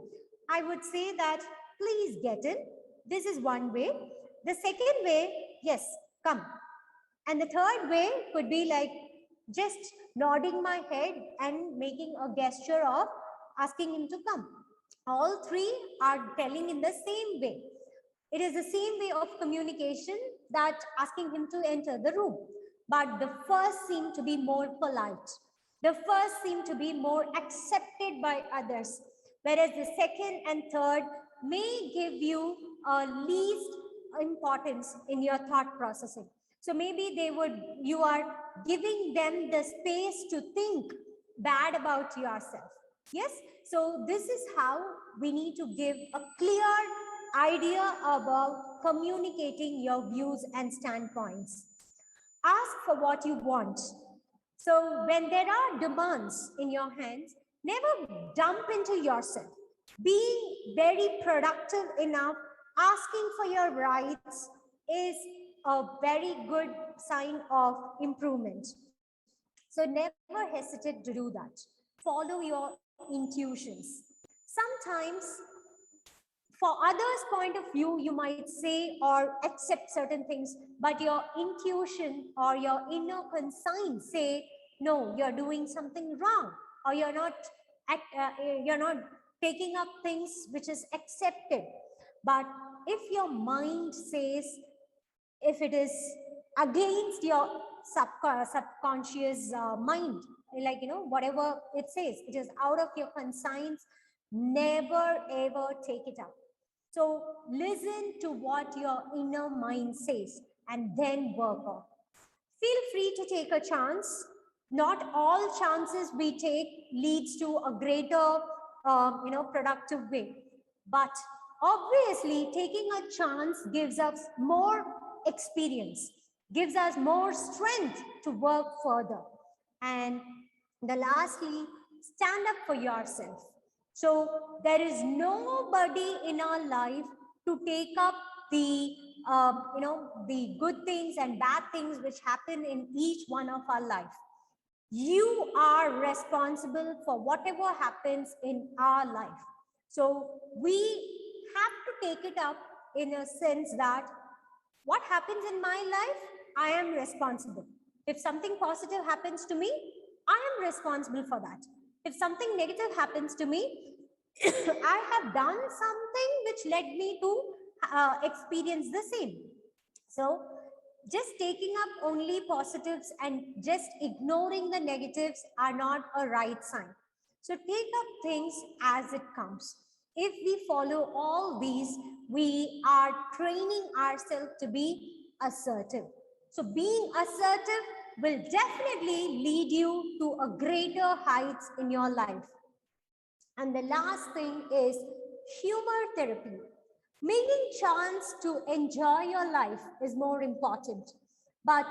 Speaker 2: I would say that, please get in. This is one way. The second way, yes, come. And the third way could be like just nodding my head and making a gesture of asking him to come. All three are telling in the same way. It is the same way of communication that asking him to enter the room. But the first seemed to be more polite. The first seemed to be more accepted by others. Whereas the second and third may give you least importance in your thought processing. So maybe you are giving them the space to think bad about yourself. Yes, so this is how we need to give a clear idea about communicating your views and standpoints. Ask for what you want. So when there are demands in your hands, never dump into yourself. Being very productive enough, asking for your rights is a very good sign of improvement. So never hesitate to do that. Follow your intuitions. Sometimes for others' point of view, you might say or accept certain things, but your intuition or your inner conscience say, no, you're doing something wrong, or you're not taking up things which is accepted. But if your mind says, if it is against your subconscious mind, like, whatever it says, it is out of your conscience, never ever take it up. So listen to what your inner mind says and then work on. Feel free to take a chance. Not all chances we take leads to a greater, productive way. But obviously, taking a chance gives us more experience, gives us more strength to work further. And lastly, stand up for yourself. So there is nobody in our life to take up the the good things and bad things which happen in each one of our life. You are responsible for whatever happens in our life. So we have to take it up in a sense that what happens in my life, I am responsible. If something positive happens to me, I am responsible for that. If something negative happens to me, I have done something which led me to experience the same. So just taking up only positives and just ignoring the negatives are not a right sign. So take up things as it comes. If we follow all these, we are training ourselves to be assertive. So being assertive will definitely lead you to a greater heights in your life. And the last thing is humor therapy. Making chance to enjoy your life is more important. But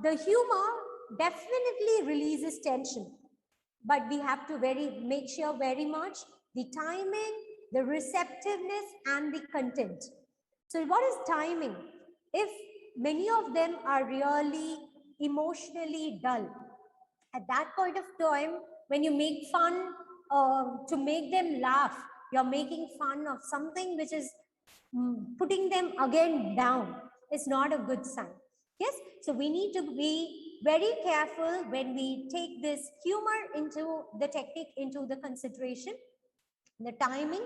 Speaker 2: the humor definitely releases tension. But we have to make sure very much the timing, the receptiveness, and the content. So what is timing? If many of them are really emotionally dull, at that point of time, when you make fun to make them laugh, you're making fun of something which is putting them again down. It's not a good sign. Yes, so we need to be very careful when we take this humor into the technique into the consideration, the timing,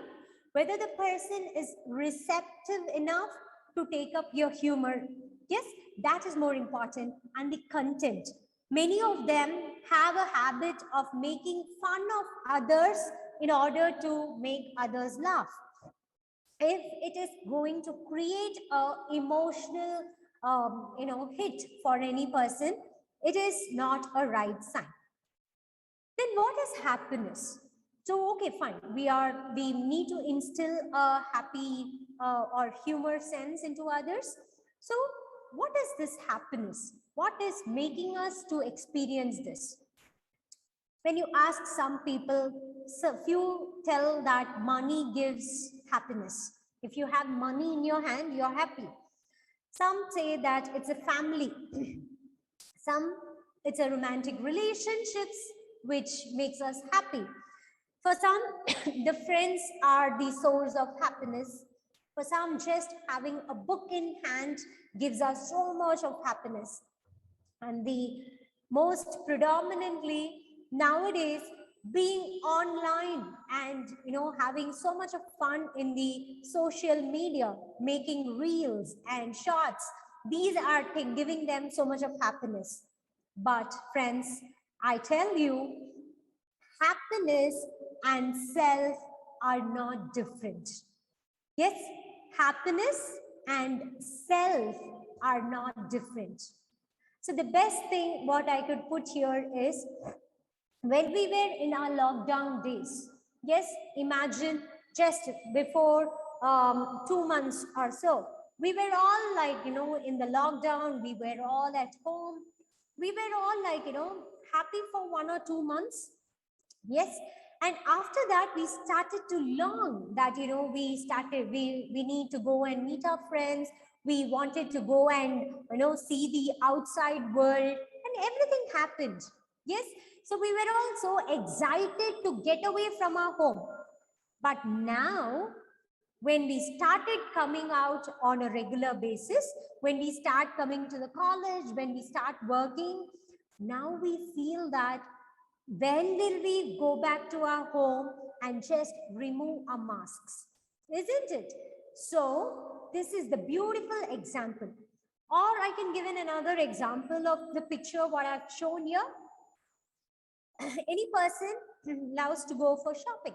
Speaker 2: whether the person is receptive enough to take up your humor. Yes, that is more important. And the content. Many of them have a habit of making fun of others in order to make others laugh. If it is going to create a emotional hit for any person, it is not a right sign. Then what is happiness? So okay, fine, we need to instill a happy or humor sense into others. So what is this happiness? What is making us to experience this? When you ask some people, so few tell that money gives happiness. If you have money in your hand, you're happy. Some say that it's a family. Some, it's a romantic relationships which makes us happy. For some, the friends are the source of happiness. For some, just having a book in hand gives us so much of happiness. And the most predominantly nowadays, being online and having so much of fun in the social media, making reels and shorts, these are giving them so much of happiness. But friends, I tell you, happiness and self are not different. Yes, happiness and self are not different. So the best thing what I could put here is, when we were in our lockdown days, yes, imagine just before 2 months or so, we were all like, in the lockdown, we were all at home. We were all like, happy for 1 or 2 months. Yes. And after that, we started to learn that, we need to go and meet our friends. We wanted to go and, see the outside world, and everything happened. Yes. So we were all so excited to get away from our home. But now, when we started coming out on a regular basis, when we start coming to the college, when we start working, now we feel that, when will we go back to our home and just remove our masks? Isn't it? So this is the beautiful example. Or I can give in another example of the picture what I've shown here. Any person loves to go for shopping.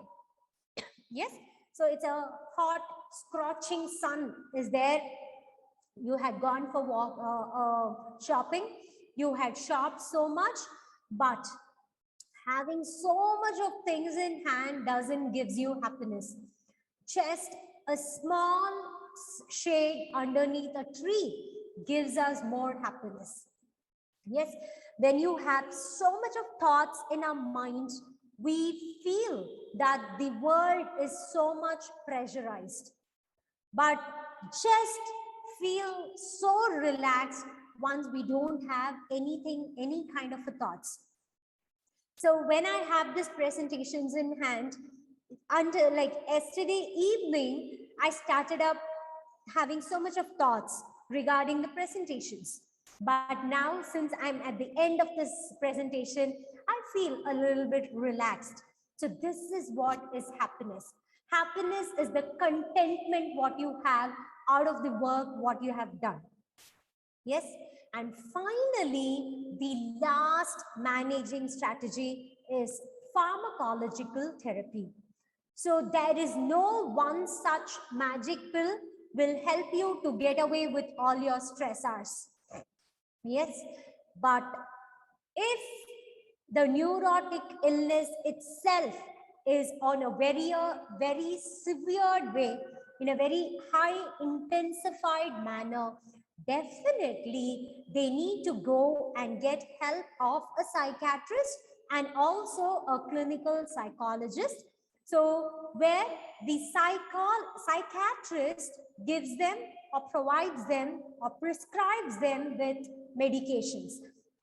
Speaker 2: Yes. So it's a hot, scorching sun is there. You had gone for shopping. You had shopped so much, but having so much of things in hand doesn't gives you happiness. Just a small shade underneath a tree gives us more happiness. Yes, when you have so much of thoughts in our mind, we feel that the world is so much pressurized. But just feel so relaxed once we don't have anything, any kind of a thoughts. So when I have these presentations in hand, until like yesterday evening, I started up having so much of thoughts regarding the presentations. But now, since I'm at the end of this presentation, I feel a little bit relaxed. So this is what is happiness. Happiness is the contentment what you have out of the work what you have done. Yes. And finally, the last managing strategy is pharmacological therapy. So there is no one such magic pill will help you to get away with all your stressors. Yes, but if the neurotic illness itself is on a very severe way, in a very high intensified manner, definitely they need to go and get help of a psychiatrist and also a clinical psychologist. So where the psychiatrist gives them or provides them or prescribes them with medications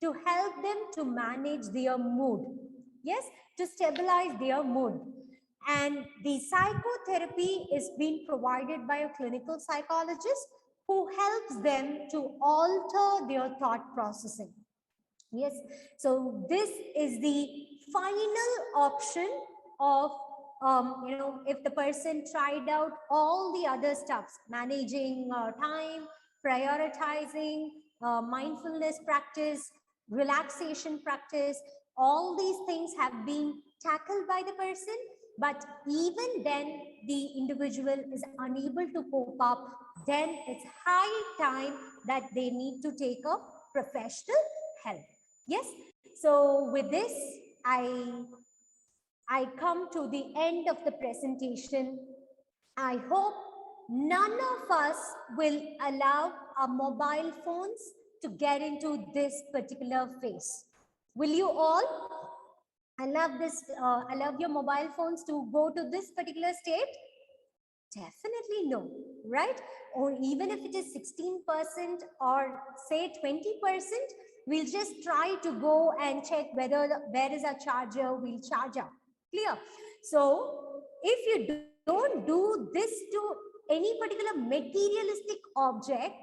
Speaker 2: to help them to manage their mood. Yes, to stabilize their mood. And the psychotherapy is being provided by a clinical psychologist who helps them to alter their thought processing. Yes, so this is the final option of, if the person tried out all the other stuffs, managing time, prioritizing, mindfulness practice, relaxation practice, all these things have been tackled by the person, but even then the individual is unable to cope up, then it's high time that they need to take a professional help. Yes, so with this, I come to the end of the presentation. I hope none of us will allow our mobile phones to get into this particular phase. Will you all allow your mobile phones to go to this particular state? Definitely no, right? Or even if it is 16% or say 20%, we'll just try to go and check where is our charger, we'll charge up. Clear? So if you don't do this to any particular materialistic object,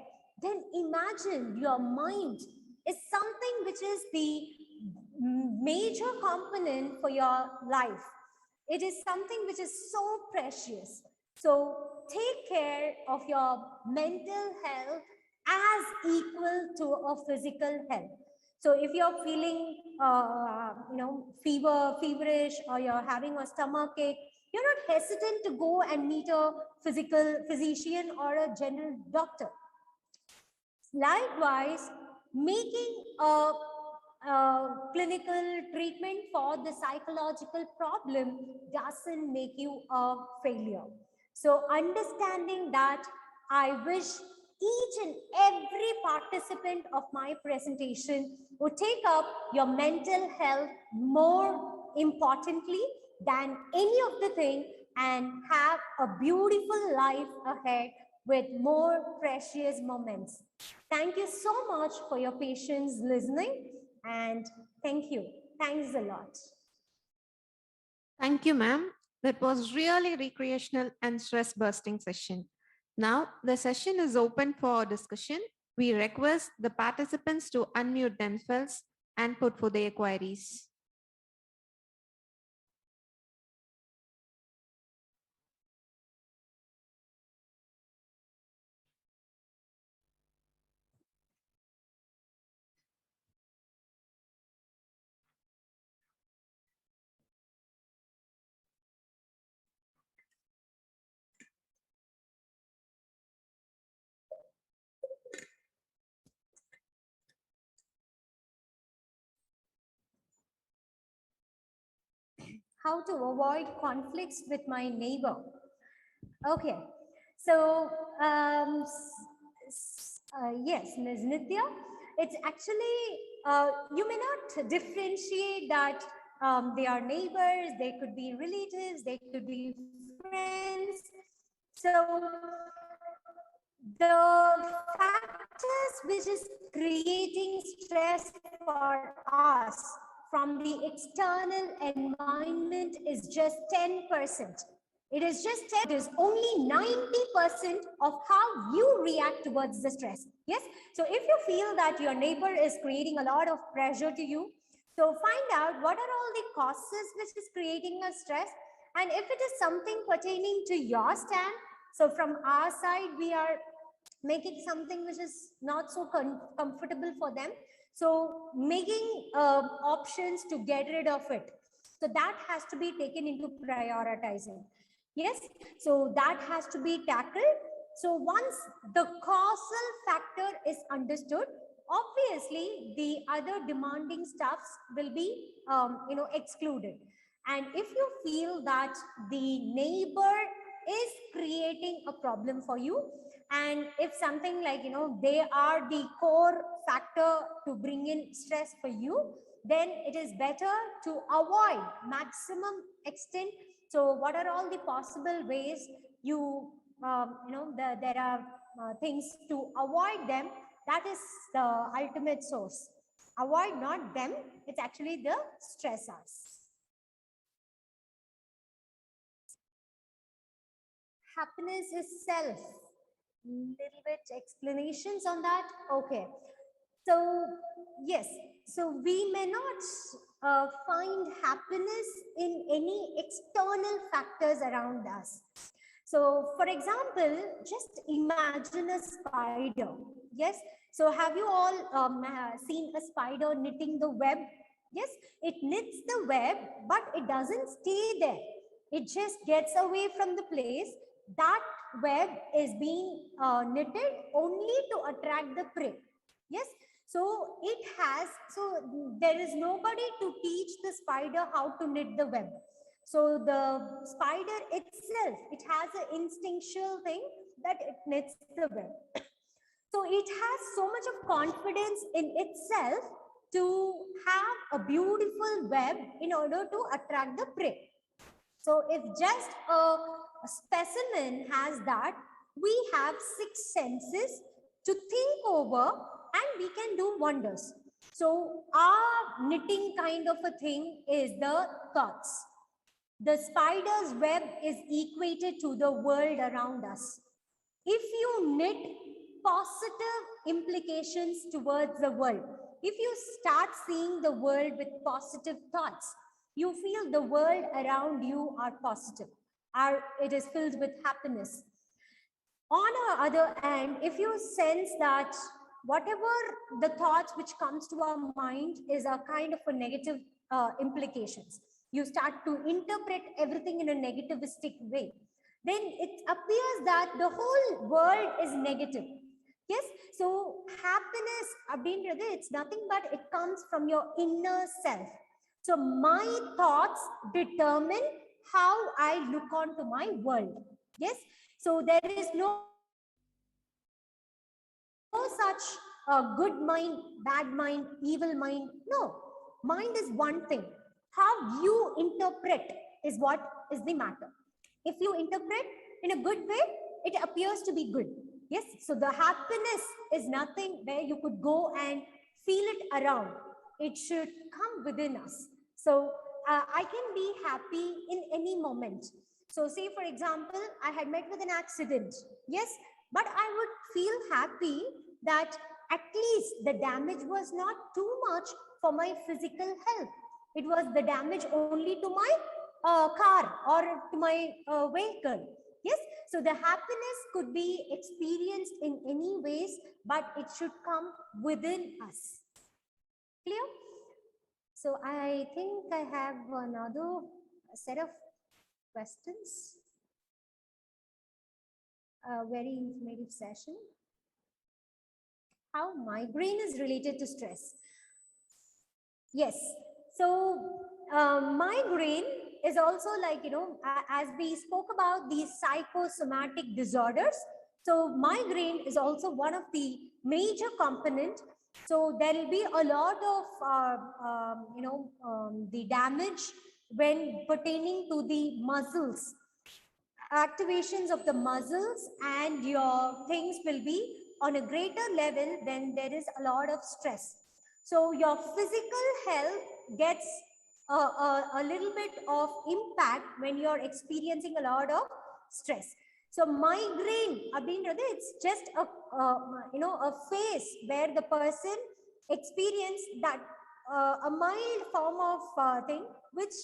Speaker 2: then imagine your mind is something which is the major component for your life. It is something which is so precious. So take care of your mental health as equal to a physical health. So if you're feeling, feverish, or you're having a stomach ache, you're not hesitant to go and meet a physician or a general doctor. Likewise, making a clinical treatment for the psychological problem doesn't make you a failure. So understanding that, I wish each and every participant of my presentation would take up your mental health more importantly than any of the thing, and have a beautiful life ahead with more precious moments. Thank you so much for your patience listening, and thank you. Thanks a lot.
Speaker 1: Thank you, ma'am. That was really recreational and stress busting session. Now the session is open for discussion. We request the participants to unmute themselves and put for their queries.
Speaker 2: How to avoid conflicts with my neighbor. Okay, so yes, Ms. Nitya, it's actually, you may not differentiate that they are neighbors, they could be relatives, they could be friends. So the factors which is creating stress for us from the external environment is just 10%. It is just 10, it is only 90% of how you react towards the stress. Yes. So if you feel that your neighbor is creating a lot of pressure to you, so find out what are all the causes which is creating a stress. And if it is something pertaining to your stand, so from our side, we are making something which is not so comfortable for them. So making options to get rid of it. So that has to be taken into prioritizing. Yes, so that has to be tackled. So once the causal factor is understood, obviously the other demanding stuffs will be excluded. And if you feel that the neighbor is creating a problem for you, and if something like they are the core factor to bring in stress for you, then it is better to avoid maximum extent. So what are all the possible ways you there are things to avoid them? That is the ultimate source. Avoid not them, it's actually the stressors. Happiness is self. Little bit explanations on that. Okay, so yes, so we may not find happiness in any external factors around us. So for example, just imagine a spider. Yes, so have you all seen a spider knitting the web? Yes, it knits the web, but it doesn't stay there. It just gets away from the place. That web is being knitted only to attract the prey. Yes, so it has, so there is nobody to teach the spider how to knit the web. So the spider itself, it has an instinctual thing that it knits the web. So it has so much of confidence in itself to have a beautiful web in order to attract the prey. So if just a specimen has that, we have 6 senses to think over, and we can do wonders. So our knitting kind of a thing is the thoughts. The spider's web is equated to the world around us. If you knit positive implications towards the world, if you start seeing the world with positive thoughts, you feel the world around you are positive, it is filled with happiness. On the other hand, if you sense that whatever the thoughts which comes to our mind is a kind of a negative implications, you start to interpret everything in a negativistic way, then it appears that the whole world is negative. Yes, so happiness abindrathu, it's nothing but it comes from your inner self. So my thoughts determine how I look onto my world. Yes, so there is no such good mind, bad mind, evil mind. No, mind is one thing. How you interpret is what is the matter. If you interpret in a good way, it appears to be good. Yes, so the happiness is nothing where you could go and feel it around. It should come within us. So I can be happy in any moment. So say for example, I had met with an accident. Yes, but I would feel happy that at least the damage was not too much for my physical health. It was the damage only to my car or to my vehicle. Yes, so the happiness could be experienced in any ways, but it should come within us. Clear? So I think I have another set of questions. A very informative session. How migraine is related to stress. Yes, so migraine is also like, as we spoke about these psychosomatic disorders. So migraine is also one of the major component. So there will be a lot of, the damage when pertaining to the muscles, activations of the muscles, and your things will be on a greater level when there is a lot of stress. So your physical health gets a little bit of impact when you're experiencing a lot of stress. So migraine, it's just a phase where the person experience that a mild form of thing, which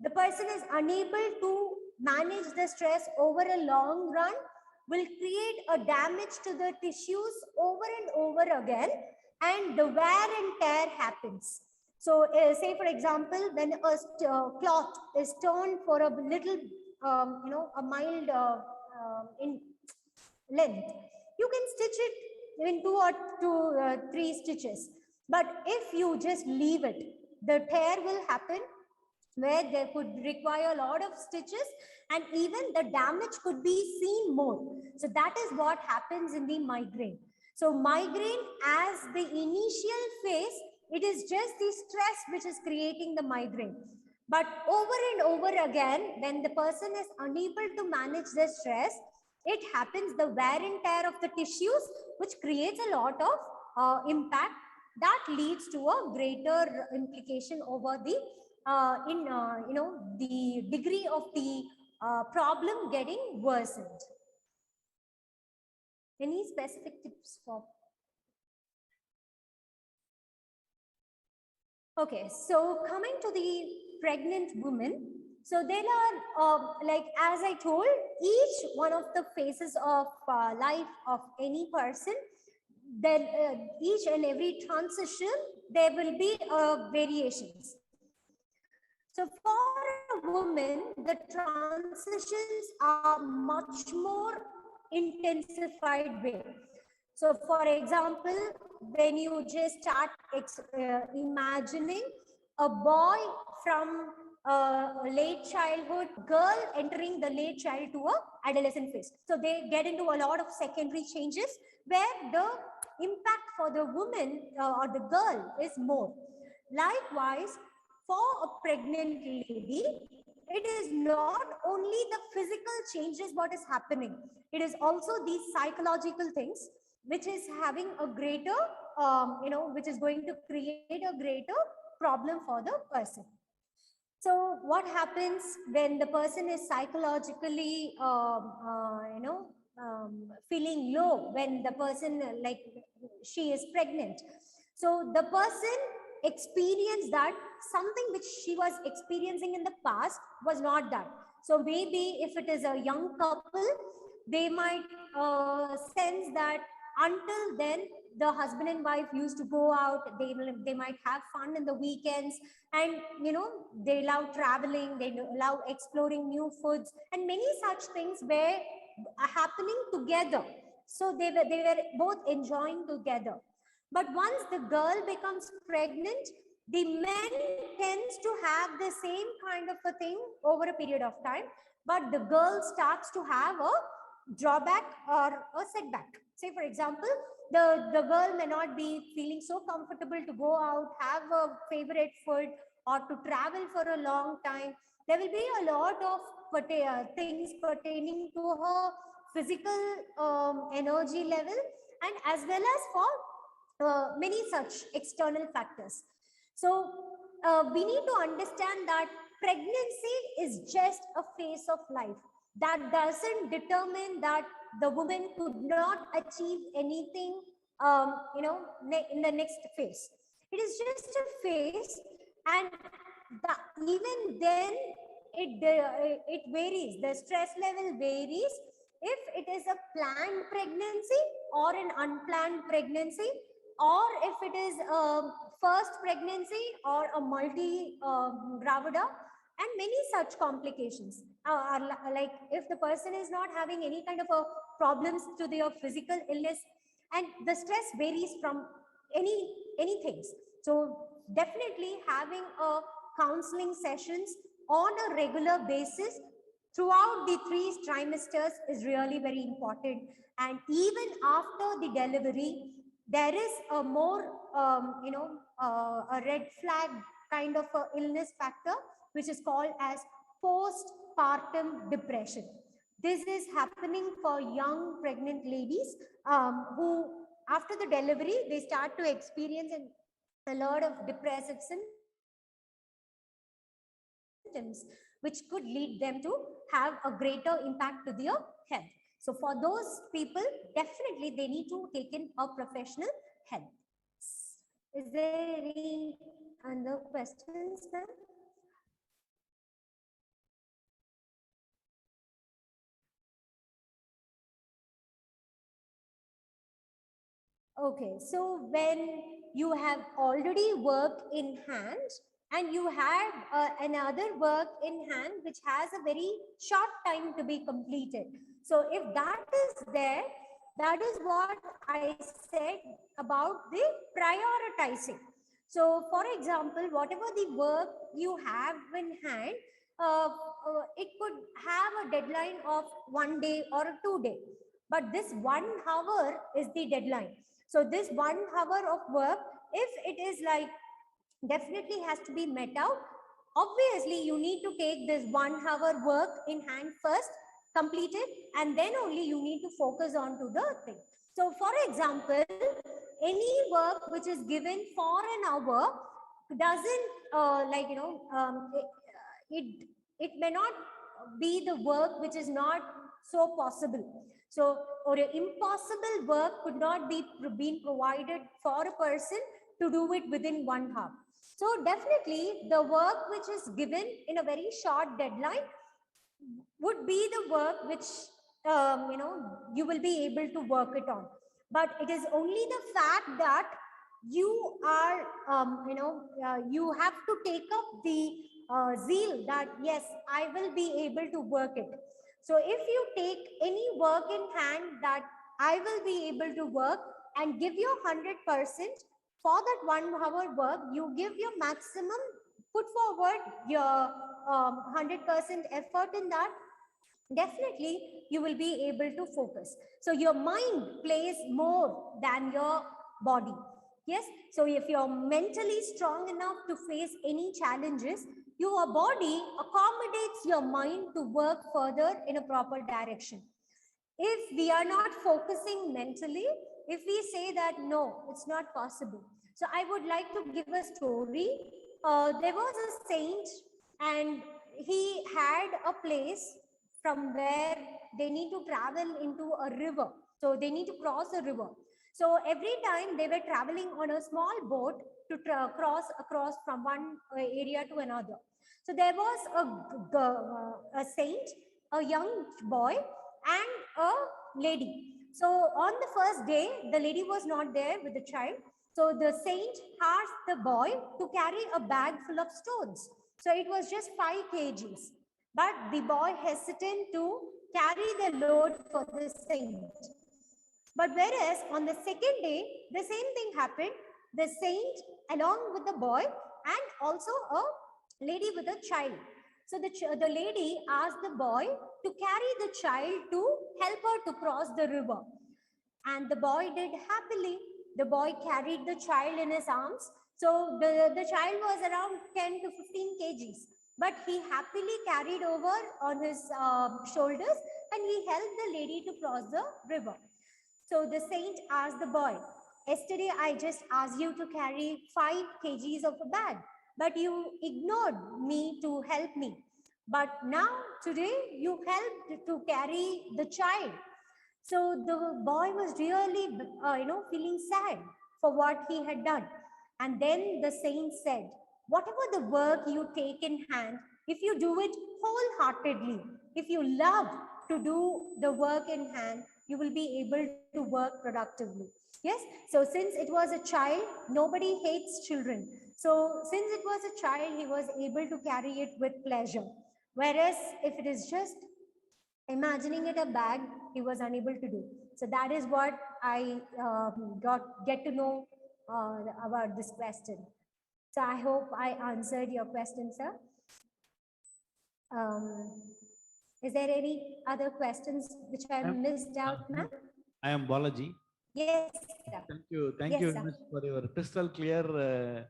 Speaker 2: the person is unable to manage the stress over a long run, will create a damage to the tissues over and over again, and the wear and tear happens. So say for example, when a cloth is torn for a little, a mild in length, you can stitch it in 2 or 3 stitches. But if you just leave it, the tear will happen where there could require a lot of stitches, and even the damage could be seen more. So that is what happens in the migraine. So migraine, as the initial phase, it is just the stress which is creating the migraine. But over and over again, when the person is unable to manage the stress, it happens the wear and tear of the tissues, which creates a lot of impact that leads to a greater implication over the the degree of the problem getting worsened. Any specific tips for? Okay, so coming to the pregnant women, so there are like, as I told, each one of the phases of life of any person, then each and every transition, there will be variations. So for a woman, the transitions are much more intensified way. So for example, when you just start imagining a boy from late childhood, girl entering the late child to a adolescent phase. So they get into a lot of secondary changes where the impact for the woman or the girl is more. Likewise, for a pregnant lady, it is not only the physical changes what is happening, it is also these psychological things which is having a greater, which is going to create a greater problem for the person. So what happens when the person is psychologically, feeling low, when the person, like, she is pregnant? So the person experienced that something which she was experiencing in the past was not that. So maybe if it is a young couple, they might sense that until then the husband and wife used to go out, they might have fun in the weekends, and they love traveling, they love exploring new foods, and many such things were happening together. So they were both enjoying together. But once the girl becomes pregnant, the men tends to have the same kind of a thing over a period of time, but the girl starts to have a drawback or a setback. Say, for example, the girl may not be feeling so comfortable to go out, have a favorite food, or to travel for a long time. There will be a lot of things pertaining to her physical energy level, and as well as for many such external factors. So we need to understand that pregnancy is just a phase of life. That doesn't determine that the woman could not achieve anything, in the next phase. It is just a phase, and even then, it varies. The stress level varies if it is a planned pregnancy or an unplanned pregnancy, or if it is a first pregnancy or a multi gravida, and many such complications. Like if the person is not having any kind of a problems to their physical illness, and the stress varies from any things. So definitely having a counseling sessions on a regular basis throughout the 3 trimesters is really very important. And even after the delivery, there is a more a red flag kind of a illness factor, which is called as postpartum depression. This is happening for young pregnant ladies, who after the delivery they start to experience a lot of depressive symptoms, which could lead them to have a greater impact to their health. So for those people, definitely they need to take in a professional help. Is there any other questions, ma'am? Okay, so when you have already worked in hand and you have another work in hand which has a very short time to be completed. So if that is there, that is what I said about the prioritizing. So for example, whatever the work you have in hand, it could have a deadline of 1 day or 2 day, but this 1 hour is the deadline. So this 1 hour of work, if it is like definitely has to be met out, obviously you need to take this 1 hour work in hand first, complete it, and then only you need to focus on to the thing. So for example, any work which is given for an hour doesn't it may not be the work which is not so possible. So, or an impossible work could not be been provided for a person to do it within 1 hour. So definitely the work which is given in a very short deadline would be the work which you will be able to work it on. But it is only the fact that you are you have to take up the zeal that yes, I will be able to work it. So if you take any work in hand that I will be able to work and give your 100% for that 1 hour work, you give your maximum, put forward your 100% effort in that, definitely you will be able to focus. So your mind plays more than your body. Yes, so if you're mentally strong enough to face any challenges, your body accommodates your mind to work further in a proper direction. If we are not focusing mentally, if we say that no, it's not possible. So I would like to give a story. There was a saint, and he had a place from where they need to travel into a river. So they need to cross a river. So every time they were traveling on a small boat to cross across from one area to another. So there was a saint, a young boy, and a lady. So on the first day, the lady was not there with the child. So the saint asked the boy to carry a bag full of stones. So it was just 5 kgs. But the boy hesitant to carry the load for the saint. But whereas on the second day, the same thing happened. The saint along with the boy and also a lady with a child. So the lady asked the boy to carry the child to help her to cross the river. And the boy did happily. The boy carried the child in his arms. So the child was around 10 to 15 kgs. But he happily carried over on his shoulders and he helped the lady to cross the river. So the saint asked the boy, yesterday I just asked you to carry 5 kgs of a bag, but you ignored me to help me. But now today you helped to carry the child. So the boy was really, feeling sad for what he had done. And then the saint said, whatever the work you take in hand, if you do it wholeheartedly, if you love to do the work in hand, you will be able to work productively. Yes. So since it was a child, nobody hates children. So since it was a child, he was able to carry it with pleasure. Whereas if it is just imagining it a bag, he was unable to do. So that is what I get to know about this question. So I hope I answered your question, sir. Is there any other questions which I missed out, ma'am?
Speaker 3: I am Balaji.
Speaker 2: Yes, sir.
Speaker 3: Thank you. Thank
Speaker 2: Yes,
Speaker 3: you
Speaker 2: sir.
Speaker 3: very much for your crystal clear,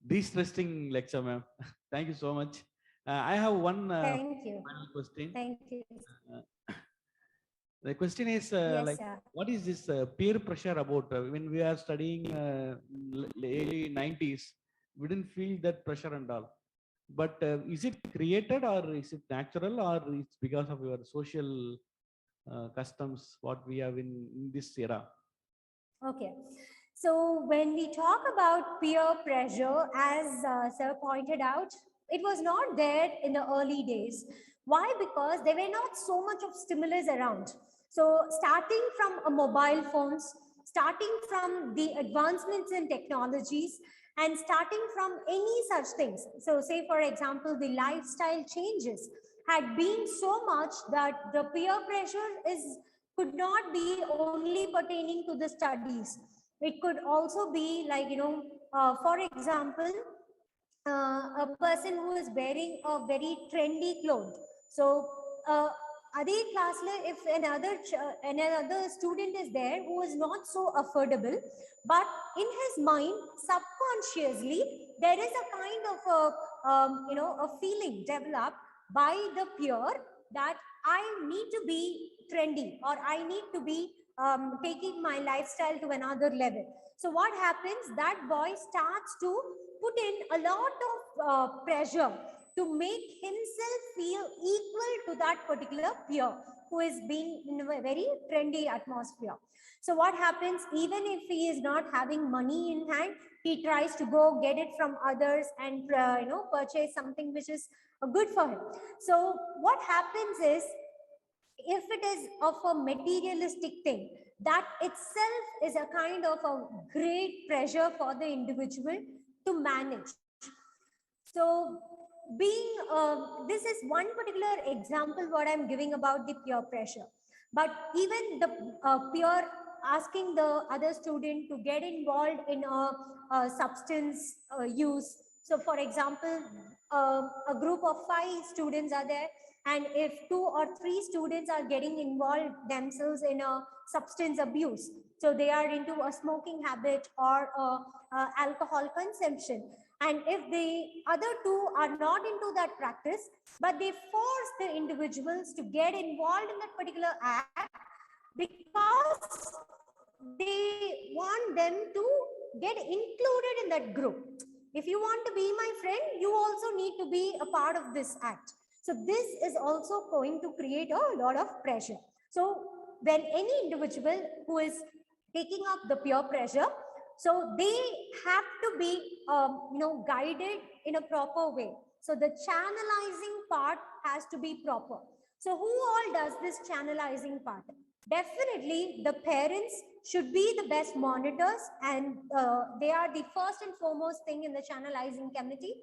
Speaker 3: de-stressing lecture, ma'am. Thank you so much. I have one
Speaker 2: Thank you.
Speaker 3: final question.
Speaker 2: Thank you.
Speaker 3: The question is
Speaker 2: Yes, sir.
Speaker 3: what is this peer pressure about? When we are studying early 90s, we didn't feel that pressure and all. But is it created or is it natural or it's because of your social customs, what we have in this era?
Speaker 2: Okay. So when we talk about peer pressure, as sir pointed out, it was not there in the early days. Why? Because there were not so much of stimulus around. So starting from mobile phones, starting from the advancements in technologies, and starting from any such things. So say, for example, the lifestyle changes had been so much that the peer pressure could not be only pertaining to the studies. It could also be like, for example, a person who is wearing a very trendy clothes. So, other class, if another student is there who is not so affordable, but in his mind, subconsciously, there is a kind of a feeling developed by the peer that I need to be trendy or I need to be taking my lifestyle to another level. So what happens? That boy starts to put in a lot of pressure to make himself feel equal to that particular peer who is being in a very trendy atmosphere. So what happens? Even if he is not having money in hand, he tries to go get it from others and purchase something which is good for him. So what happens is, if it is of a materialistic thing, that itself is a kind of a great pressure for the individual to manage. So being this is one particular example what I'm giving about the peer pressure. But even the peer asking the other student to get involved in a substance use. So for example, a group of 5 students are there, and if 2 or 3 students are getting involved themselves in a substance abuse, so they are into a smoking habit or alcohol consumption, and if the other 2 are not into that practice, but they force the individuals to get involved in that particular act because they want them to get included in that group. If you want to be my friend, you also need to be a part of this act. So this is also going to create a lot of pressure. So when any individual who is taking up the peer pressure, so they have to be guided in a proper way. So the channelizing part has to be proper. So who all does this channelizing part? Definitely the parents should be the best monitors, and they are the first and foremost thing in the channelizing committee.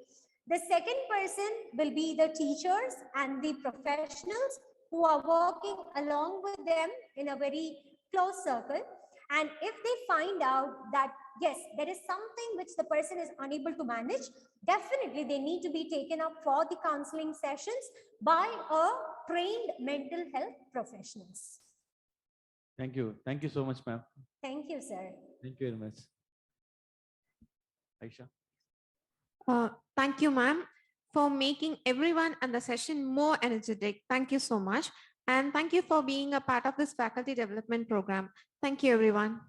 Speaker 2: The second person will be the teachers and the professionals who are working along with them in a very close circle. And if they find out that, yes, there is something which the person is unable to manage, definitely they need to be taken up for the counseling sessions by a trained mental health professionals.
Speaker 3: Thank you. Thank you so much, ma'am.
Speaker 2: Thank you, sir.
Speaker 3: Thank you very much. Aisha.
Speaker 1: Thank you, ma'am, for making everyone and the session more energetic. Thank you so much. And thank you for being a part of this faculty development program. Thank you, everyone.